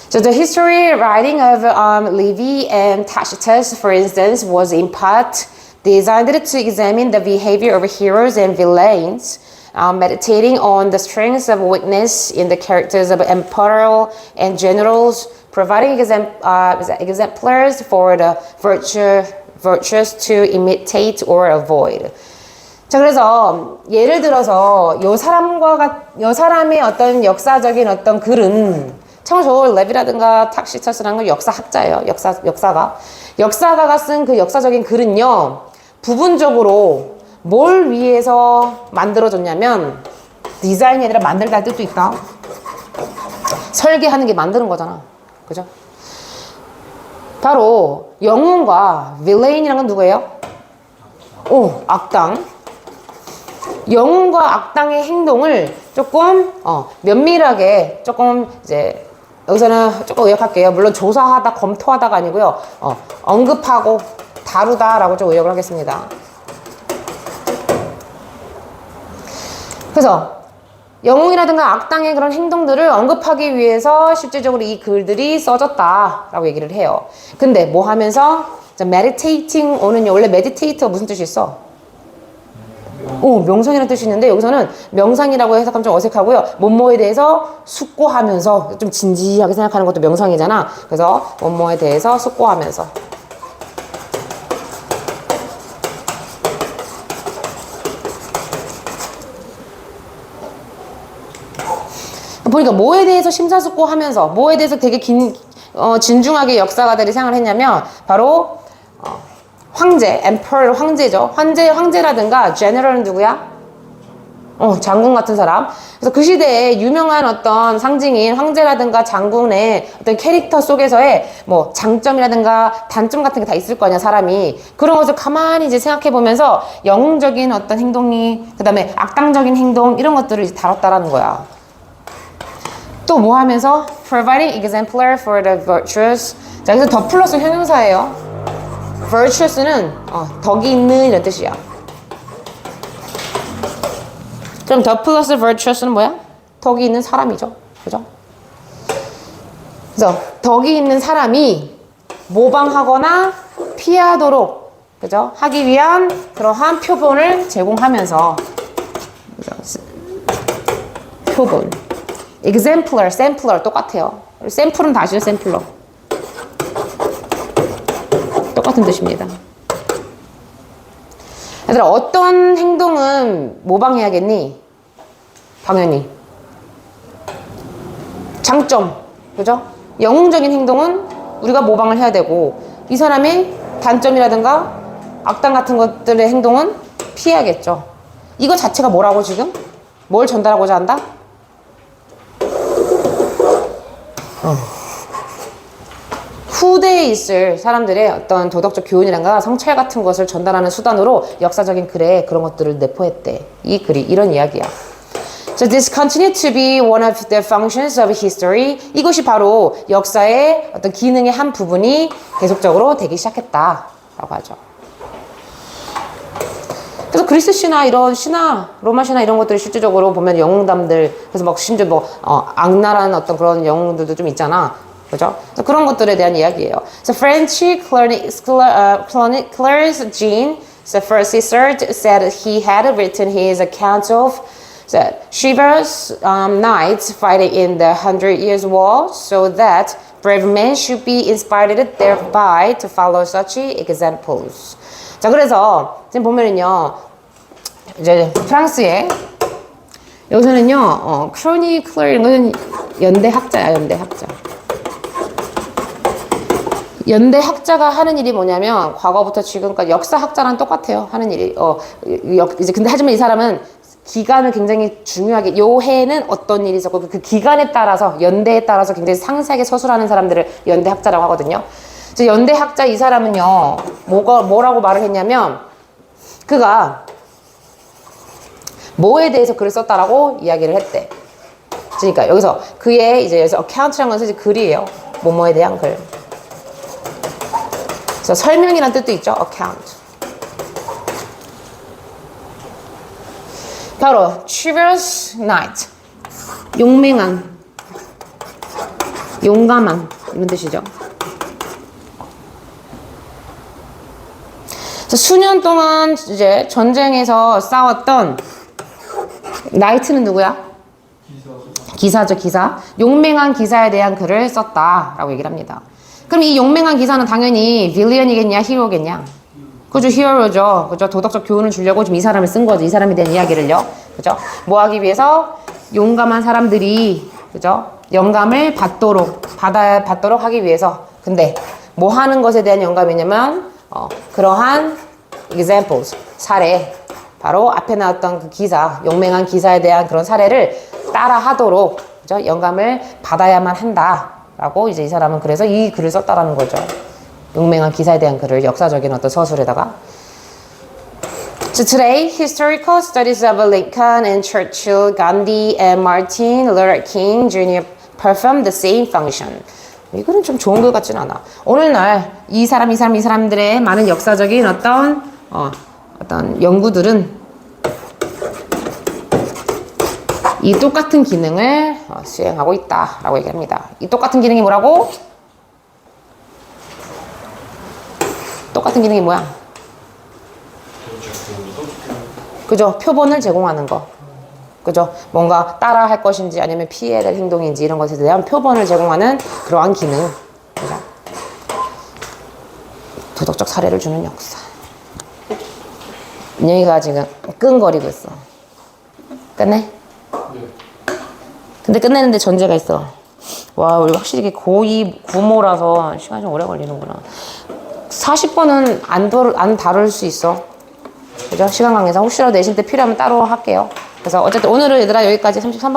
So the history writing of Livy and Tacitus, for instance, was in part designed to examine the behavior of heroes and villains, meditating on the strengths of weakness in the characters of emperor and generals, providing exemplars for the virtuous to imitate or avoid. 자, 그래서 예를 들어서 요 사람의 어떤 역사적인 어떤 글은 참고로 레비라든가 탁시터스라는 건 역사학자예요. 역사가가 쓴 그 역사적인 글은요. 부분적으로 뭘 위해서 만들어졌냐면 디자인이 아니라 만들다는 뜻도 있다. 설계하는 게 만드는 거잖아. 그죠? 바로 영웅과 빌레인이란 건 누구예요? 악당. 영웅과 악당의 행동을 조금 면밀하게 조금 이제 여기서는 조금 의역할게요. 물론 조사하다 검토하다가 아니고요. 언급하고 다루다라고 좀 의역을 하겠습니다. 그래서 영웅이라든가 악당의 그런 행동들을 언급하기 위해서 실질적으로 이 글들이 써졌다라고 얘기를 해요. 근데 뭐 하면서 meditating on은요. 원래 meditate가 무슨 뜻이 있어? 명상이라는 뜻이 있는데 여기서는 명상이라고 해석하면 좀 어색하고요. 뭐뭐에 대해서 숙고하면서 좀 진지하게 생각하는 것도 명상이잖아. 그래서 뭐뭐에 대해서 숙고하면서. 보니까 뭐에 대해서 심사숙고하면서 뭐에 대해서 되게 진중하게 역사가들이 생각을 했냐면 바로 황제, emperor 황제죠. 황제라든가 general은 누구야? 장군 같은 사람. 그래서 그 시대에 유명한 어떤 상징인 황제라든가 장군의 어떤 캐릭터 속에서의 뭐 장점이라든가 단점 같은 게 다 있을 거 아니야, 사람이. 그런 것을 가만히 이제 생각해 보면서 영웅적인 어떤 행동이, 그 다음에 악당적인 행동, 이런 것들을 이제 다뤘다라는 거야. 또 뭐 하면서? providing exemplar for the virtuous. 자, 여기서 더 플러스 형용사예요. virtuous는 덕이 있는 이런 뜻이야. 그럼 더 플러스 virtuous는 뭐야? 덕이 있는 사람이죠. 그죠? 그래서 덕이 있는 사람이 모방하거나 피하도록 그죠? 하기 위한 그러한 표본을 제공하면서 표본 exemplar, sampler 똑같아요. 샘플은 다시요, 샘플러. 똑같은 뜻입니다. 얘들아, 어떤 행동은 모방해야겠니? 당연히 장점, 그죠? 영웅적인 행동은 우리가 모방을 해야 되고 이 사람의 단점이라든가 악당 같은 것들의 행동은 피해야겠죠. 이거 자체가 뭐라고 지금? 뭘 전달하고자 한다? 후대에 있을 사람들의 어떤 도덕적 교훈이란가 성찰 같은 것을 전달하는 수단으로 역사적인 글에 그런 것들을 내포했대. 이 글이 이런 이야기야. So this continued to be one of the functions of history. 이것이 바로 역사의 어떤 기능의 한 부분이 계속적으로 되기 시작했다라고 하죠. 그래서 그리스 신화 이런 신화, 로마 신화 이런 것들을 실질적으로 보면 영웅담들, 그래서 막 심지어 뭐 악랄한 어떤 그런 영웅들도 좀 있잖아. 그죠? 그런 것들에 대한 이야기예요. So French chronicler Jean Froissart said he had written his account of the chivalrous knights fighting in the 100 Years' War so that Brave men should be inspired thereby to follow such examples. 자, 그래서 지금 보면은요, 이제 프랑스에 여기서는요, 크로니클러 이런 거는 연대학자야, 연대학자. 연대학자가 하는 일이 뭐냐면 과거부터 지금까지 역사학자랑 똑같아요. 하는 일이 이제 근데 하지만 이 사람은 기간을 굉장히 중요하게 요 해에는 어떤 일이 있었고 그 기간에 따라서 연대에 따라서 굉장히 상세하게 서술하는 사람들을 연대학자라고 하거든요. 이제 연대학자 이 사람은요 뭐라고 말을 했냐면 그가 뭐에 대해서 글을 썼다라고 이야기를 했대. 그러니까 여기서 그의 이제 여기서 account라는 건 사실 글이에요. 뭐뭐에 대한 글. 그래서 설명이란 뜻도 있죠. account. 바로 chivalrous knight. 용맹한, 용감한 이런 뜻이죠. 그래서 수년 동안 이제 전쟁에서 싸웠던 나이트는 누구야? 기사죠, 기사. 용맹한 기사에 대한 글을 썼다라고 얘기를 합니다. 그럼 이 용맹한 기사는 당연히 빌리언이겠냐, 히로겠냐? 그죠, 히어로죠. 그죠, 도덕적 교훈을 주려고 지금 이 사람을 쓴 거죠. 이 사람에 대한 이야기를요. 그죠? 뭐 하기 위해서 용감한 사람들이 그죠? 영감을 받도록 하기 위해서. 근데 뭐 하는 것에 대한 영감이냐면 그러한 examples, 사례. 바로 앞에 나왔던 그 기사, 용맹한 기사에 대한 그런 사례를 따라 하도록 그죠? 영감을 받아야만 한다라고 이제 이 사람은 그래서 이 글을 썼다라는 거죠. 용맹한 기사에 대한 글을 역사적인 어떤 서술에다가. So today, historical studies of Lincoln and Churchill, Gandhi and Martin Luther King Jr. perform the same function. 이거는 좀 좋은 글 같진 않아. 오늘날 이 사람들의 많은 역사적인 어떤 연구들은 이 똑같은 기능을 수행하고 있다라고 얘기합니다. 이 똑같은 기능이 뭐라고? 똑같은 기능이 뭐야? 그죠? 표본을 제공하는 거. 그죠? 뭔가 따라 할 것인지 아니면 피해야 될 행동인지 이런 것에 대한 표본을 제공하는 그러한 기능. 그죠? 도덕적 사례를 주는 역사. 민영이가 지금 끙거리고 있어. 끝내? 근데 끝내는데 전제가 있어. 와, 우리 확실히 이게 고2 구모라서 시간이 좀 오래 걸리는구나. 40번은 안 다룰 수 있어. 그죠? 시간 관계상 혹시라도 내신 때 필요하면 따로 할게요. 그래서 어쨌든 오늘은 얘들아 여기까지 33번